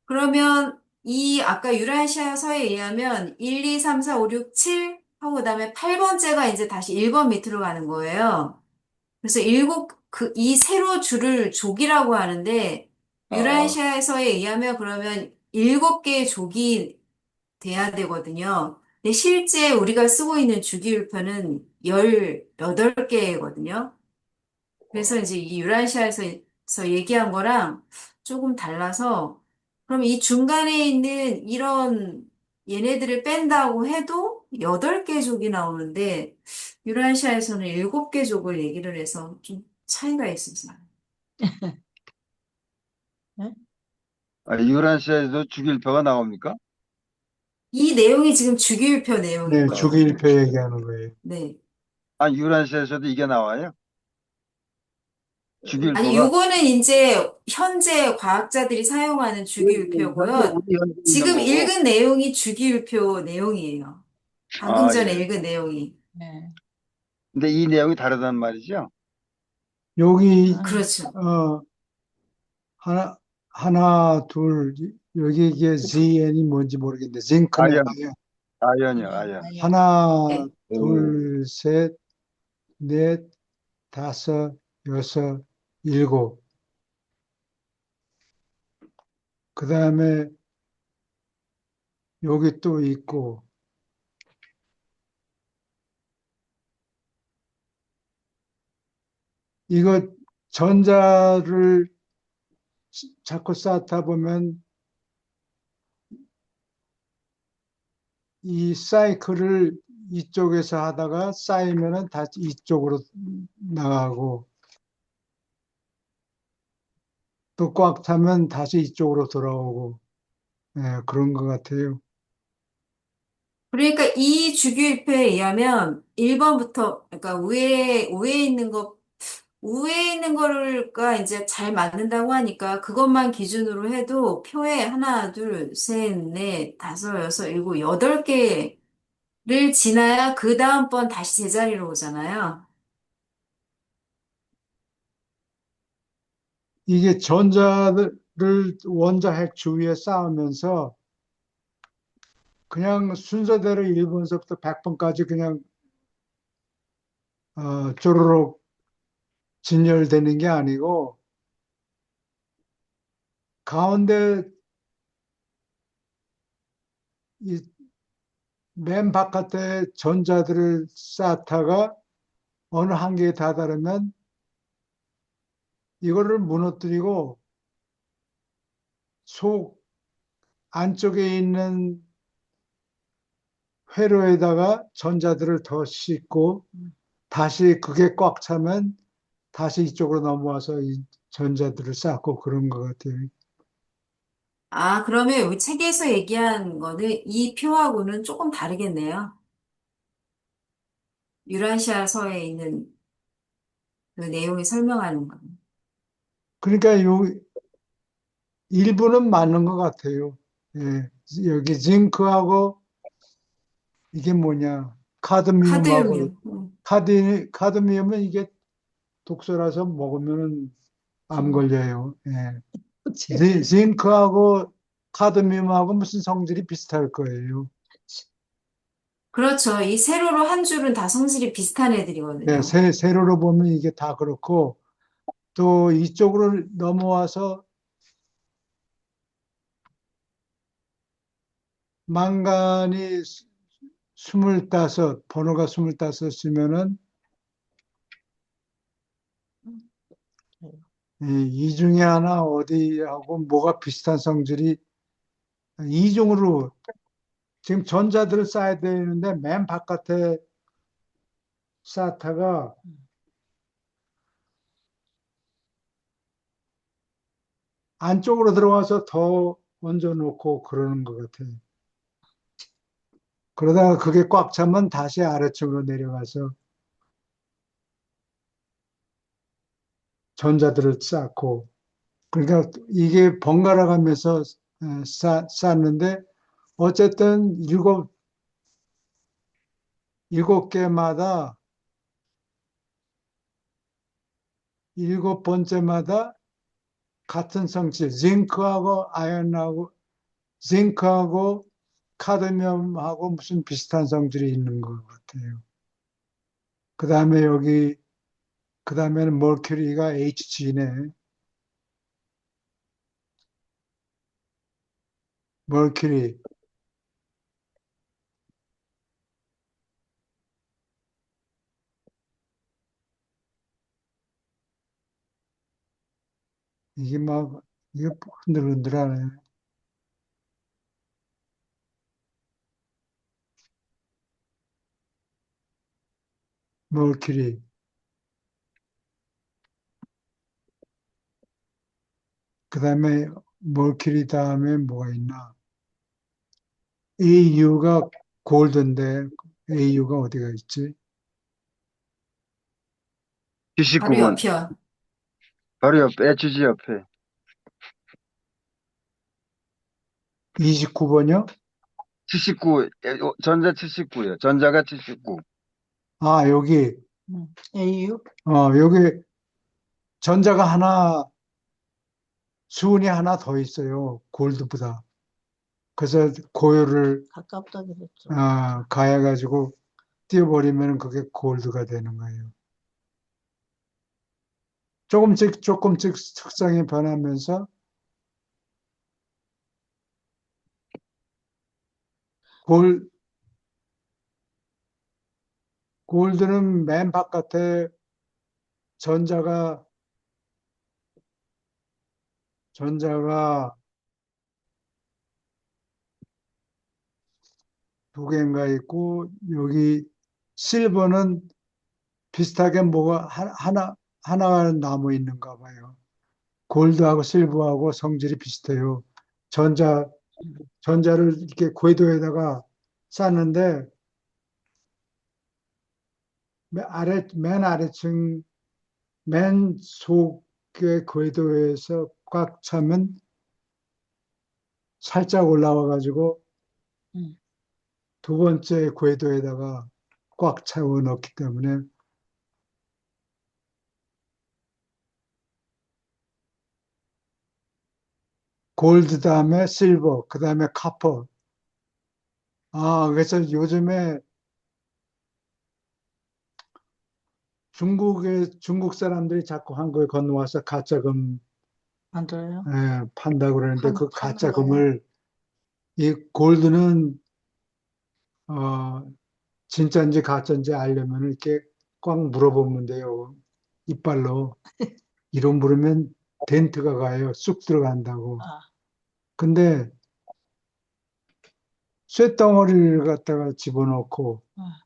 그러면 이 아까 유라시아서에 의하면 1, 2, 3, 4, 5, 6, 7 하고 그다음에 8번째가 이제 다시 1번 밑으로 가는 거예요. 그래서 이 세로 줄을 족이라고 하는데 아, 유라시아서에 의하면 그러면 7개의 족이 돼야 되거든요. 근데 실제 우리가 쓰고 있는 주기율표는 18개거든요. 그래서 이제 이 유라시아에서 얘기한 거랑 조금 달라서 그럼 이 중간에 있는 이런 얘네들을 뺀다고 해도 8개 족이 나오는데 유라시아에서는 7개 족을 얘기를 해서 좀 차이가 있습니다. 네? 유란시아에도 주기율표가 나옵니까? 이 내용이 지금 주기율표 네, 내용인 거예요. 주기율표 얘기하는 거예요. 네. 유란시아에서도 이게 나와요? 아니, 주기율표가? 요거는 이제 현재 과학자들이 사용하는 현재 주기율표고요. 우리 현재 있는 지금 거고. 읽은 내용이 주기율표 내용이에요. 방금 전에 예. 읽은 내용이. 네. 근데 이 내용이 다르단 말이죠? 여기, 아, 그렇죠. 하나, 둘, 여기 이게 ZN이 뭔지 모르겠는데, 징크네. 아연, 아연이요, 아연. 아예. 하나, 네. 둘, 셋, 넷, 다섯, 여섯, 일곱. 그 다음에 여기 또 있고, 이거 전자를 자꾸 쌓다 보면 이 사이클을 이쪽에서 하다가 쌓이면은 다시 이쪽으로 나가고, 또 꽉 차면 다시 이쪽으로 돌아오고, 예, 그런 것 같아요. 그러니까 이 주기율표에 의하면 1번부터, 그러니까 위에 있는 거가 이제 잘 맞는다고 하니까 그것만 기준으로 해도 표에 하나, 둘, 셋, 넷, 다섯, 여섯, 일곱, 8개를 지나야 그 다음번 다시 제자리로 오잖아요. 이게 전자를 원자핵 주위에 쌓으면서 그냥 순서대로 1번서부터 100번까지 그냥 쪼르륵 진열되는 게 아니고 가운데 이 맨 바깥에 전자들을 쌓다가 어느 한계에 다다르면 이거를 무너뜨리고 속 안쪽에 있는 회로에다가 전자들을 더 싣고 다시 그게 꽉 차면 다시 이쪽으로 넘어와서 이 전자들을 쌓고 그런 것 같아요. 아, 그러면 여기 책에서 얘기한 거는 이 표하고는 조금 다르겠네요. 유라시아서에 있는 그 내용이 설명하는 거는. 그러니까 요 일부는 맞는 것 같아요. 예. 여기 징크하고 이게 뭐냐 카드미움하고 카드뮴. 카드미움은 이게 독소라서 먹으면 암 걸려요. 예. 징크하고 카드뮴하고 무슨 성질이 비슷할 거예요. 그렇죠. 이 세로로 한 줄은 다 성질이 비슷한 예, 애들이거든요. 세로로 보면 이게 다 그렇고 또 이쪽으로 넘어와서 망간이 25, 번호가 25이면은 이 중에 하나 어디하고 뭐가 비슷한 성질이 이중으로 지금 전자들을 쌓아야 되는데 맨 바깥에 쌓다가 안쪽으로 들어와서 더 얹어 놓고 그러는 것 같아요. 그러다가 그게 꽉 차면 다시 아래층으로 내려가서 전자들을 쌓고, 그러니까 이게 번갈아 가면서 쌓는데, 어쨌든 일곱 개마다, 일곱 번째마다 같은 성질, 징크하고 카드뮴하고 무슨 비슷한 성질이 있는 것 같아요. 그 다음에 그 다음에는 머큐리가 HG네. 머큐리. 이게 막, 이게 흔들흔들하네. 머큐리. 그 다음에 머큐리 다음에 뭐가 있나? AU가 골드인데, AU가 어디가 있지? 바로 79번. 옆이요. 바로 옆에, HG 옆에. 29번이요? 79, 전자 79예요. 전자가 79. 아, 여기, AU? 여기 전자가 수은이 하나 더 있어요. 골드보다. 그래서 고열을 가깝다 그랬죠. 가해가지고 띄워버리면 그게 골드가 되는 거예요. 조금씩 특성이 변하면서 골, 골드는 맨 바깥에 전자가, 전자가 두 개인가 있고, 여기 실버는 비슷하게 뭐가 하나가 남아 있는가 봐요. 골드하고 실버하고 성질이 비슷해요. 전자를 이렇게 궤도에다가 쌓는데, 맨 아래층, 맨 속의 궤도에서 꽉 차면 살짝 올라와가지고 음. 두 번째 궤도에다가 꽉 채워 넣기 때문에 골드 다음에 실버, 그 다음에 카퍼. 그래서 요즘에 중국 사람들이 자꾸 한국에 건너와서 가짜금 만들어요? 판다고 그러는데 그 파는 가짜금을 이 골드는 어, 진짜인지 가짜인지 알려면 이렇게 꽉 물어보면 돼요. 이빨로. 이로 물으면 덴트가 가요. 쑥 들어간다고. 아, 근데 쇳덩어리를 갖다가 집어넣고 아,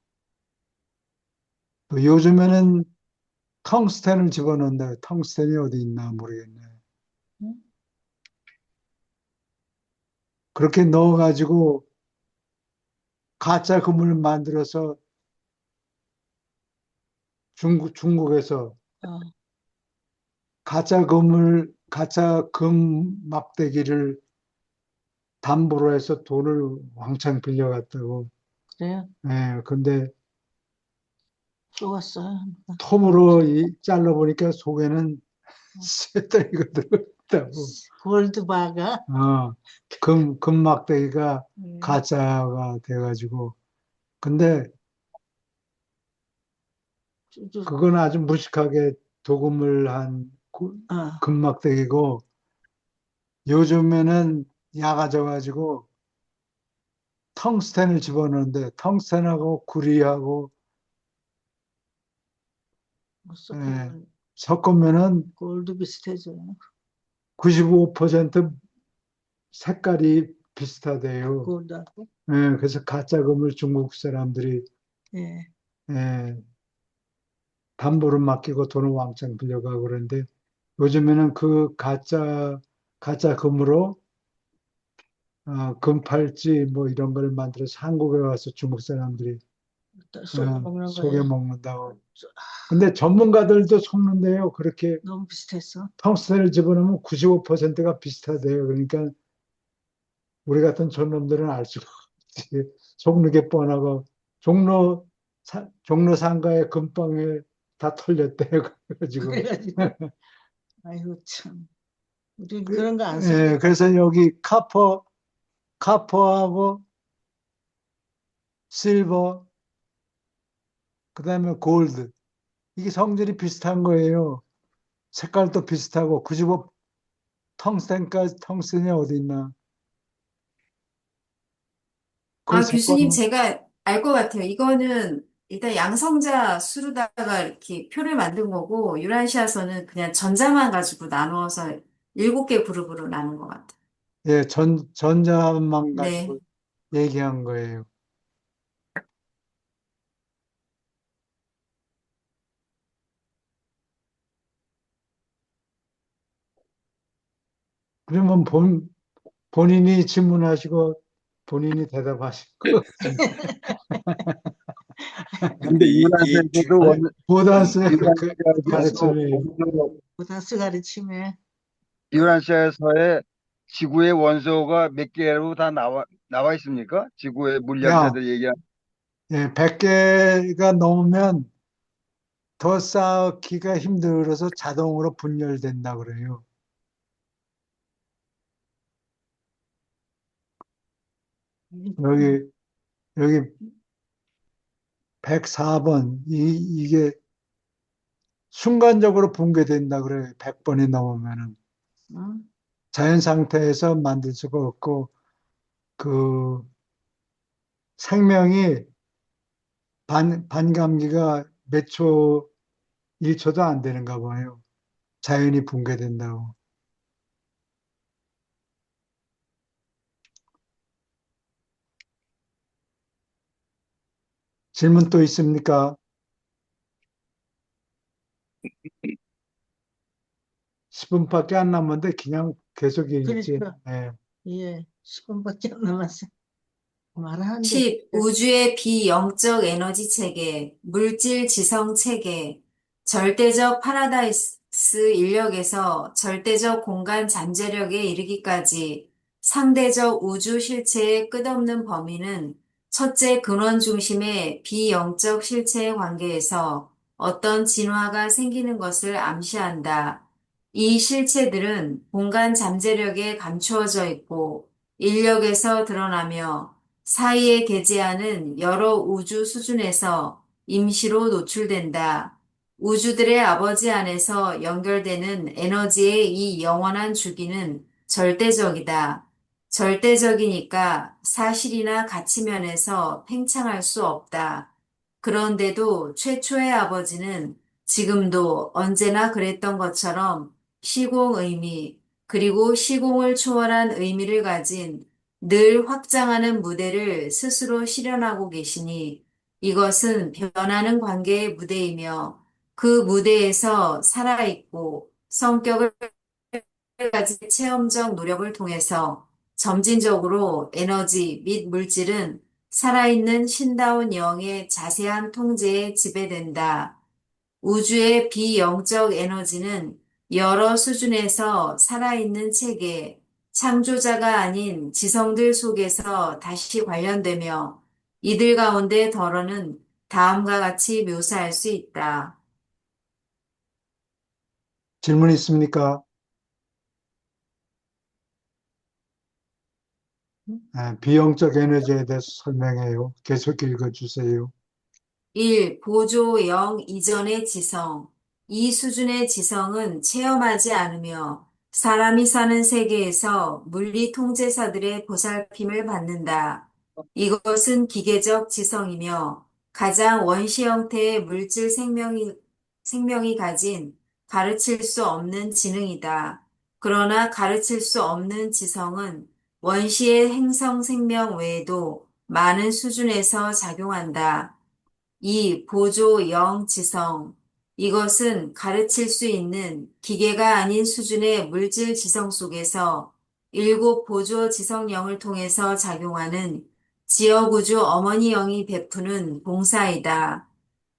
또 요즘에는 텅스텐을 집어넣는다. 텅스텐이 어디 있나 모르겠네. 응? 그렇게 넣어가지고 가짜 금을 만들어서 중국에서 어, 가짜 금 막대기를 담보로 해서 돈을 왕창 빌려갔다고. 그래요? 근데 속았어요. 톱으로 잘라보니까 속에는 쇠덩이가 들어있다고. 골드바가? 금 막대기가 음, 가짜가 돼가지고. 근데 쭈쭈, 그건 아주 무식하게 도금을 한 아, 금막대기고 요즘에는 약아져가지고 텅스텐을 집어넣는데 텅스텐하고 구리하고 뭐 예, 섞으면 섞으면은 골드 비슷해져요. 95% 색깔이 비슷하대요. 골드하고. 그래서 가짜금을 중국 사람들이 예. 예, 담보를 맡기고 돈을 왕창 빌려가고 그러는데 요즘에는 그 가짜 금으로 금팔찌 뭐 이런 걸 만들어서 한국에 와서 중국 사람들이 또 쏘고 먹는 속에 거예요. 먹는다고. 근데 전문가들도 속는데요. 그렇게 너무 비슷했어. 텅스텐을 집어넣으면 95%가 비슷하대요. 그러니까 우리 같은 촌놈들은 알 수가 없지. 속는 게 뻔하고 종로 상가의 금방에 다 털렸대요. 그래가지고. 그래가지고 아이고 참 우리 그- 그런 거 안 예, 씁니다. 그래서 여기 카퍼하고 실버, 그다음에 골드. 이게 성질이 비슷한 거예요. 색깔도 비슷하고 95 텅스텐까지 텅스텐이 어디 있나? 그 아, 교수님, 사건은 제가 알 것 같아요. 이거는 일단 양성자 수로다가 이렇게 표를 만든 거고, 유란시아서는 그냥 전자만 가지고 나누어서 7개 그룹으로 나눈 것 같아요. 예, 전자만 네. 가지고 얘기한 거예요. 그러면 본인이 질문하시고 본인이 대답하신 거. 근데 유란시아에서도 아니, 보다스의 그 유란시아에서도 가르침이 보다스 가르침에 유란시아에서의 지구의 원소가 몇 개로 다 나와 있습니까? 지구의 야, 물리학자들 얘기한. 예, 100개가 넘으면 더 쌓기가 힘들어서 자동으로 분열된다 그래요. 여기 여기 104번 이게 순간적으로 붕괴된다 그래요. 100번이 넘으면은 응? 자연 상태에서 만들 수가 없고 그 생명이 반감기가 몇 초, 1초도 안 되는가 봐요. 자연이 붕괴된다고. 질문 또 있습니까? 10분밖에 안 남았는데 그냥 계속 얘기지. 그러니까 예. 예 10분밖에 안 남았어. 말하는데 10. 우주의 비영적 에너지 체계, 물질 지성 체계, 절대적 파라다이스 인력에서 절대적 공간 잠재력에 이르기까지 상대적 우주 실체의 끝없는 범위는 첫째 근원 중심의 비영적 실체의 관계에서 어떤 진화가 생기는 것을 암시한다. 이 실체들은 공간 잠재력에 감추어져 있고 인력에서 드러나며 사이에 게재하는 여러 우주 수준에서 임시로 노출된다. 우주들의 아버지 안에서 연결되는 에너지의 이 영원한 주기는 절대적이다. 절대적이니까 사실이나 가치 면에서 팽창할 수 없다. 그런데도 최초의 아버지는 지금도 언제나 그랬던 것처럼 시공 의미, 그리고 시공을 초월한 의미를 가진 늘 확장하는 무대를 스스로 실현하고 계시니 이것은 변하는 관계의 무대이며 그 무대에서 살아있고 성격을 가진 체험적 노력을 통해서 점진적으로 에너지 및 물질은 살아있는 신다운 영의 자세한 통제에 지배된다. 우주의 비영적 에너지는 여러 수준에서 살아있는 체계, 창조자가 아닌 지성들 속에서 다시 관련되며 이들 가운데 덜어는 다음과 같이 묘사할 수 있다. 질문 있습니까? 비영적 에너지에 대해서 설명해요. 계속 읽어주세요. 1. 보조 0 이전의 지성. 이 수준의 지성은 체험하지 않으며 사람이 사는 세계에서 물리 통제사들의 보살핌을 받는다. 이것은 기계적 지성이며 가장 원시 형태의 물질 생명이 가진 가르칠 수 없는 지능이다. 그러나 가르칠 수 없는 지성은 원시의 행성 생명 외에도 많은 수준에서 작용한다. 이 보조 영 지성. 이것은 가르칠 수 있는 기계가 아닌 수준의 물질 지성 속에서 일곱 보조 지성령을 통해서 작용하는 지어구주 어머니영이 베푸는 봉사이다.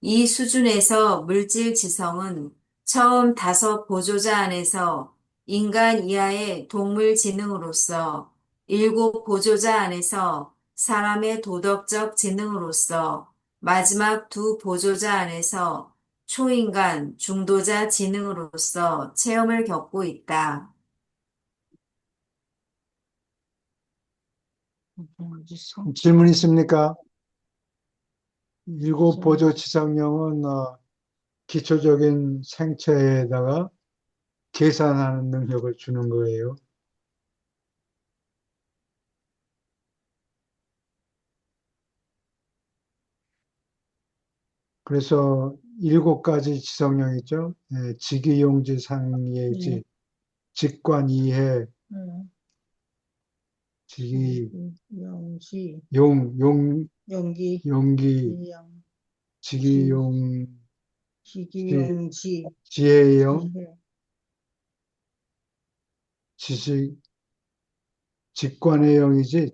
이 수준에서 물질 지성은 처음 다섯 보조자 안에서 인간 이하의 동물 지능으로서, 일곱 보조자 안에서 사람의 도덕적 지능으로서, 마지막 두 보조자 안에서 초인간, 중도자 지능으로서 체험을 겪고 있다. 질문 있습니까? 일곱 질문. 보조 지성령은 기초적인 생체에다가 계산하는 능력을 주는 거예요. 그래서 일곱 가지 지성령 있죠. 예, 직이용지, 상이지, 네. 직관이해, 직이, 영지, 용기, 용기, 이영, 직이용, 지기용지, 지혜영, 지혜, 지식, 직관의 영이지.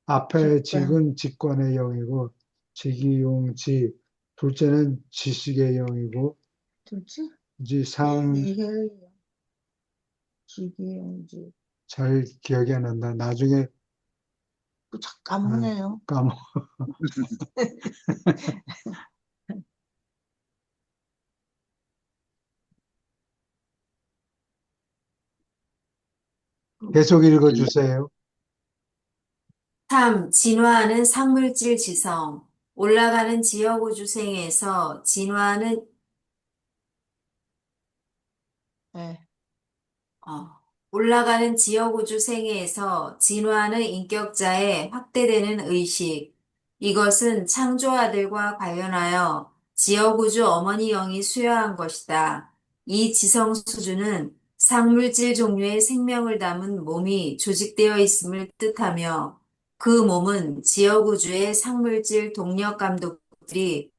앞에 직관. 직은 직관의 영이고, 직이용지, 둘째는 지식의 영이고, 둘째? 이제 상, 이해의 영, 지기용지. 잘 기억이 안 난다. 나중에 자꾸 까먹네요. 까먹. 계속 읽어주세요. 3. 진화하는 상물질 지성. 올라가는 지역우주 생에서 진화하는 네. 올라가는 지역우주 생애에서 진화하는 인격자의 확대되는 의식. 이것은 창조아들과 관련하여 지역우주 어머니 영이 수여한 것이다. 이 지성 수준은 상물질 종류의 생명을 담은 몸이 조직되어 있음을 뜻하며 그 몸은 지역우주의 상물질 동력 감독들이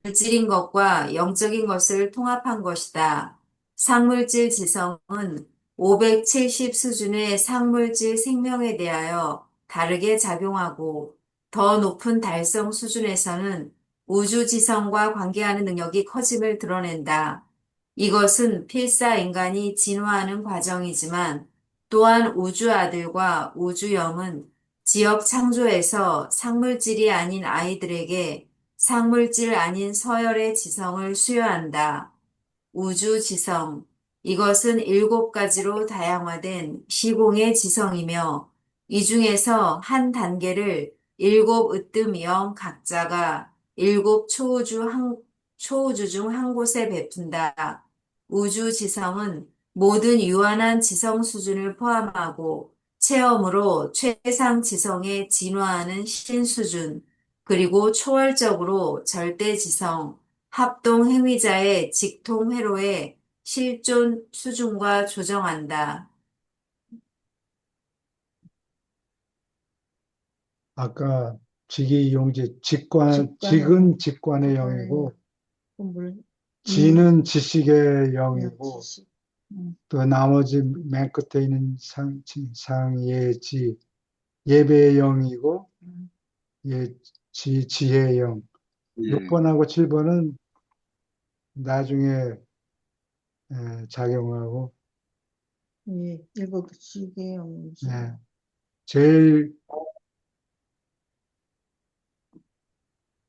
물질인 것과 영적인 것을 통합한 것이다. 상물질 지성은 570 수준의 상물질 생명에 대하여 다르게 작용하고 더 높은 달성 수준에서는 우주지성과 관계하는 능력이 커짐을 드러낸다. 이것은 필사 인간이 진화하는 과정이지만 또한 우주아들과 우주영은 지역 창조에서 상물질이 아닌 아이들에게 상물질 아닌 서열의 지성을 수여한다. 우주지성. 이것은 일곱 가지로 다양화된 시공의 지성이며 이 중에서 한 단계를 일곱 으뜸 영 각자가 일곱 초우주 중 한 곳에 베푼다. 우주지성은 모든 유한한 지성 수준을 포함하고 체험으로 최상 지성에 진화하는 신수준, 그리고 초월적으로 절대지성, 합동 행위자의 직통 회로의 실존 수준과 조정한다. 아까 직이용지, 직관의 직은 직관의 직관의 영이고, 물, 지는 지식의 영, 영이고, 지식. 또 나머지 맨 끝에 있는 상예지, 예배의 영이고, 지혜의 영. 예. 6번하고 7번은 나중에 작용하고, 예, 일곱 지기용지. 예, 제일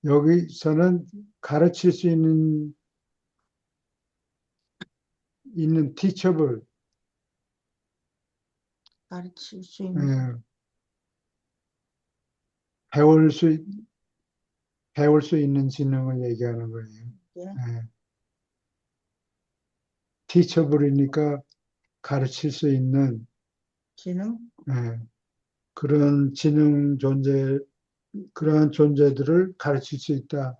여기서는 가르칠 수 있는 teachable, 가르칠 수 있는. 예, 배울 수 있는 지능을 얘기하는 거예요. 예. 예. teachable이니까 가르칠 수 있는 지능. 예, 그런 그러한 존재들을 가르칠 수 있다.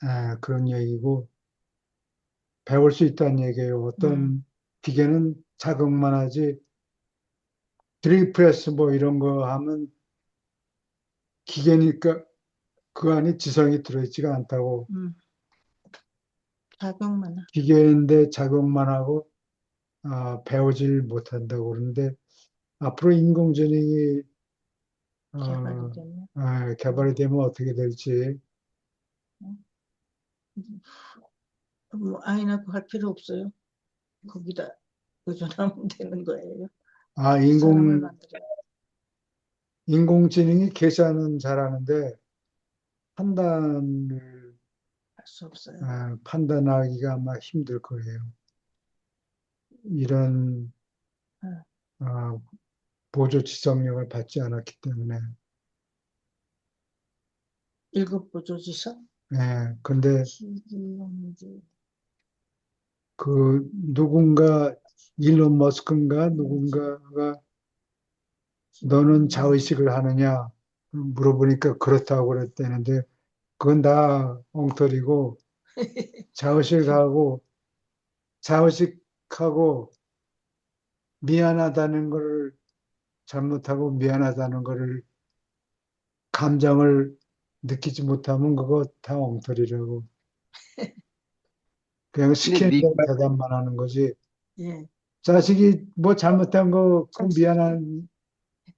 예, 그런 얘기고 배울 수 있다는 얘기예요. 어떤 기계는 자극만 하지 드릴프레스 뭐 이런 거 하면 기계니까 그 안에 지성이 들어있지가 않다고. 작용만. 기계인데 작용만 하고 배우질 못한다고 그러는데 앞으로 인공지능이 개발이 되면. 개발이 되면 어떻게 될지. 뭐 아이 낳고 할 필요 없어요. 거기다 의존하면 되는 거예요. 아, 사람을 만들어. 인공지능이 계산은 잘하는데 판단을 할 수 없어요. 판단하기가 아마 힘들 거예요. 이런 응. 어, 보조 지성력을 받지 않았기 때문에. 1급 보조지서? 근데 기기용지. 누군가 일론 머스크인가 누군가가 너는 자의식을 하느냐 물어보니까 그렇다고 그랬다는데 그건 다 엉터리고 자의식하고 미안하다는 걸 잘못하고 미안하다는 거를 감정을 느끼지 못하면 그거 다 엉터리라고. 그냥 근데 시키는 대로 대답만 하는 거지. 예. 자식이 뭐 잘못한 거, 그 미안한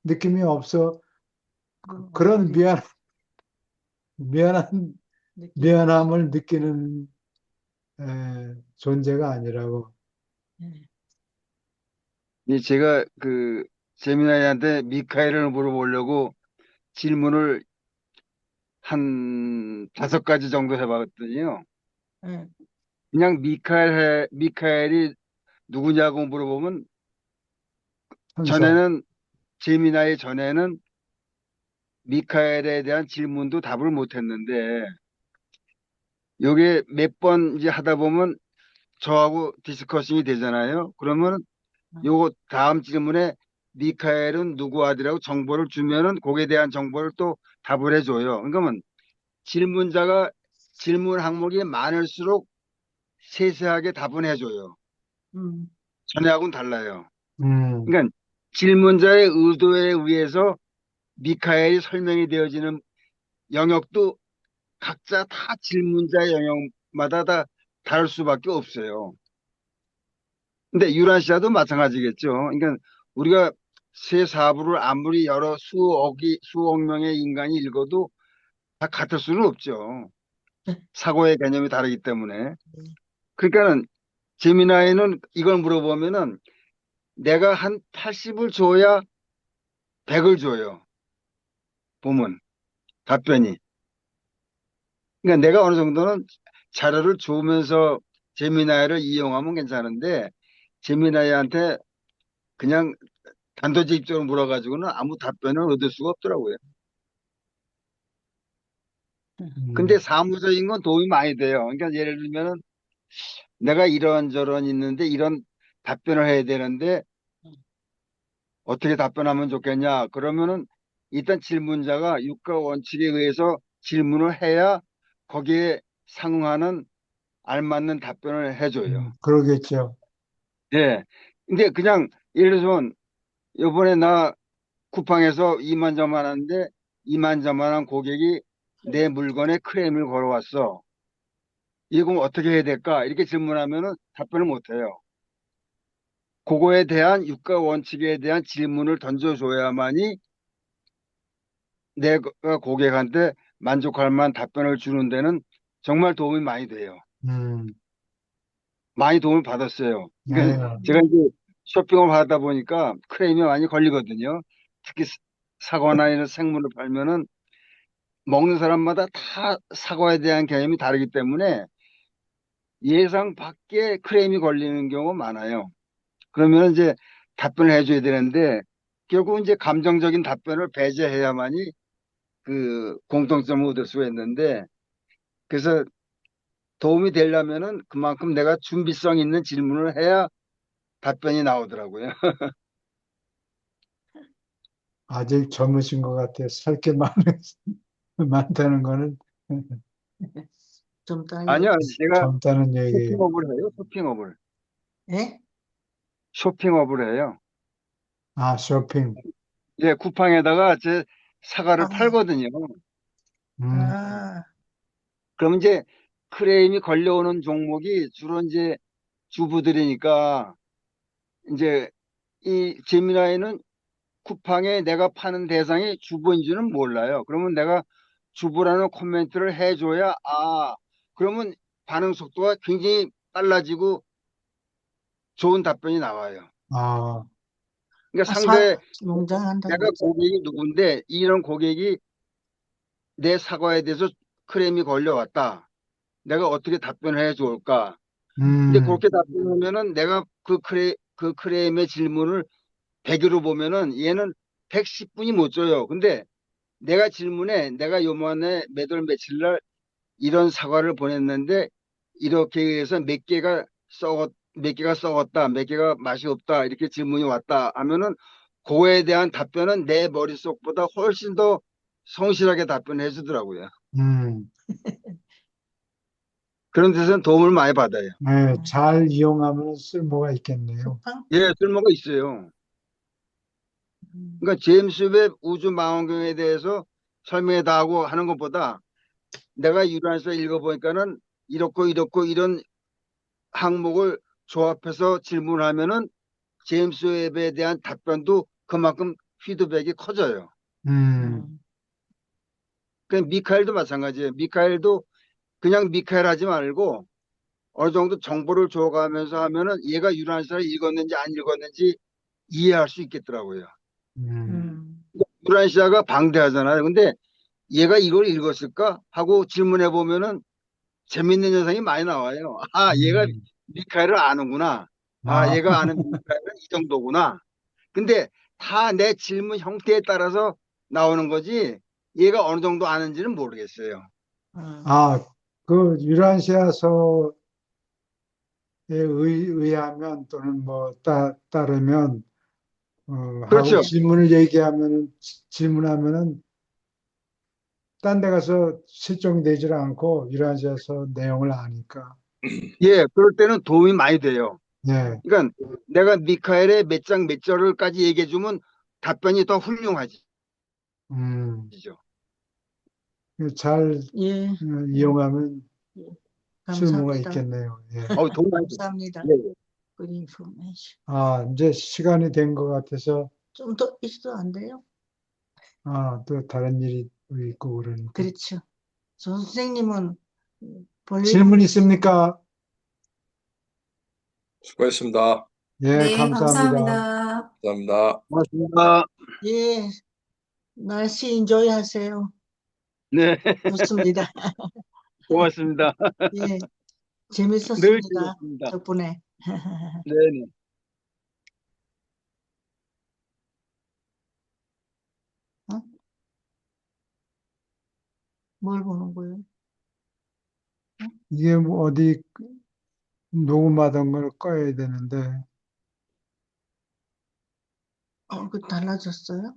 느낌이 없어. 그런 미안한, 미안함을 느끼는 존재가 아니라고. 제가 그 재민아이한테 미카엘을 물어보려고 질문을 한 5가지 정도 해봤더니요. 예. 그냥 미카엘이 누구냐고 물어보면 천사. 재미나의 전에는 미카엘에 대한 질문도 답을 못했는데 요게 몇 번 이제 하다 보면 저하고 디스커싱이 되잖아요. 그러면 요거 다음 질문에 미카엘은 누구 아들이라고 정보를 주면은 거기에 대한 정보를 또 답을 해줘요. 그러면 질문자가 질문 항목이 많을수록 세세하게 답은 해줘요. 음. 전에하고는 달라요. 음, 그러니까 질문자의 의도에 의해서 미카엘이 설명이 되어지는 영역도 각자 다 질문자의 영역마다 다 다를 수밖에 없어요. 근데 유라시아도 마찬가지겠죠. 그러니까 우리가 새 사부를 아무리 여러 수억 명의 인간이 읽어도 다 같을 수는 없죠. 사고의 개념이 다르기 때문에. 그러니까는 재미나이는 이걸 물어보면은 내가 한 80을 줘야 100을 줘요. 보면 답변이. 그러니까 내가 어느 정도는 자료를 주면서 재미나이를 이용하면 괜찮은데 재미나이한테 그냥 단도직입적으로 물어가지고는 아무 답변을 얻을 수가 없더라고요. 근데 음. 사무적인 건 도움이 많이 돼요. 그러니까 예를 들면은 내가 이런저런 있는데 이런 답변을 해야 되는데 어떻게 답변하면 좋겠냐? 그러면은 일단 질문자가 육가 원칙에 의해서 질문을 해야 거기에 상응하는 알맞는 답변을 해줘요. 그러겠죠. 예. 근데 그냥 예를 들면 요번에 나 쿠팡에서 2만 점만 하는데 2만 점만 한 고객이 내 물건에 크레임을 걸어왔어. 이거 어떻게 해야 될까? 이렇게 질문하면은 답변을 못 해요. 그거에 대한 유가 원칙에 대한 질문을 던져줘야만이 내가 고객한테 만족할 만한 답변을 주는 데는 정말 도움이 많이 돼요. 음, 많이 도움을 받았어요. 예, 그러니까 제가 이제 쇼핑을 하다 보니까 크레임이 많이 걸리거든요. 특히 사과나 이런 생물을 팔면은 먹는 사람마다 다 사과에 대한 개념이 다르기 때문에 예상 밖에 크레임이 걸리는 경우가 많아요. 그러면 이제 답변을 해줘야 되는데 결국 이제 감정적인 답변을 배제해야만이 그 공통점을 얻을 수가 있는데 그래서 도움이 되려면은 그만큼 내가 준비성 있는 질문을 해야 답변이 나오더라고요. 아직 젊으신 것 같아요. 살 게 많다는 거는 좀 더 아니요, 얘기. 제가 젊다는 얘기예요. 쇼핑업을 해요. 쇼핑업을. 예? 쇼핑업을 해요. 아, 쇼핑. 이제 쿠팡에다가 제 사과를 아, 팔거든요. 음, 아, 그럼 이제 크레임이 걸려오는 종목이 주로 이제 주부들이니까 이제 이 제미나이는 쿠팡에 내가 파는 대상이 주부인지는 몰라요. 그러면 내가 주부라는 코멘트를 해줘야, 그러면 반응 속도가 굉장히 빨라지고 좋은 답변이 나와요. 아, 그러니까 사, 상대, 농장한다고. 내가 고객이 누군데, 이런 고객이 내 사과에 대해서 크레임이 걸려왔다. 내가 어떻게 답변을 해줄까? 근데 그렇게 답변하면은 내가 그 크레임의 질문을 100으로 보면은 얘는 110분이 못 줘요. 근데 내가 질문에 내가 요번에 몇 월 며칠 날 이런 사과를 보냈는데 이렇게 해서 몇 개가 썩었다, 몇 개가 맛이 없다, 이렇게 질문이 왔다 하면은 그거에 대한 답변은 내 머릿속보다 훨씬 더 성실하게 답변해 주더라고요. 음, 그런 데서는 도움을 많이 받아요. 네, 잘 이용하면 쓸모가 있겠네요. 쿠팡? 예, 쓸모가 있어요. 음. 그러니까 제임스 웹 우주 망원경에 대해서 설명해 다 하고 하는 것보다 내가 유라에서 읽어보니까는 이렇고 이런 항목을 조합해서 질문하면은 제임스 웹에 대한 답변도 그만큼 피드백이 커져요. 음, 그 미카엘도 마찬가지예요. 미카엘도 그냥 미카엘 하지 말고 어느 정도 정보를 줘가면서 하면은 얘가 유란시를 읽었는지 안 읽었는지 이해할 수 있겠더라고요. 음, 유란시아가 방대하잖아요. 근데 얘가 이걸 읽었을까 하고 질문해 보면은 재밌는 현상이 많이 나와요. 얘가 음. 미카엘을 아는구나. 아, 얘가 아는 미카엘은 이 정도구나. 근데 다 내 질문 형태에 따라서 나오는 거지 얘가 어느 정도 아는지는 모르겠어요. 아, 그 유란시아서에 의하면 또는 뭐 따르면 하고 그렇죠. 질문을 질문하면은 딴 데 가서 실종이 되질 않고 유란시아서 내용을 아니까. 예, 그럴 때는 도움이 많이 돼요. 네, 그러니까 내가 미카엘의 몇 장 몇 절을까지 얘기해 주면 답변이 더 훌륭하지죠. 음, 잘 예, 이용하면 쓸모가 감사합니다. 있겠네요. 예. 도움이 많이 돼요. 감사합니다. 예, 예. 그 인포메이션. 이제 시간이 된 것 같아서, 좀 더 있어도 안 돼요? 또 다른 일이 또 있고 그러니까. 그렇죠. 선생님은 볼일 질문 있습니까? 수고했습니다. 예, 네, 감사합니다. 감사합니다. 감사합니다. 고맙습니다. 예, 날씨 인조이 하세요. 네, 좋습니다. 고맙습니다. 예, 늘 재밌었습니다. 즐겁습니다. 덕분에. 네, 네. 어? 뭘 보는 거예요? 이게 뭐 어디 녹음하던 걸 꺼야 되는데, 그 달라졌어요?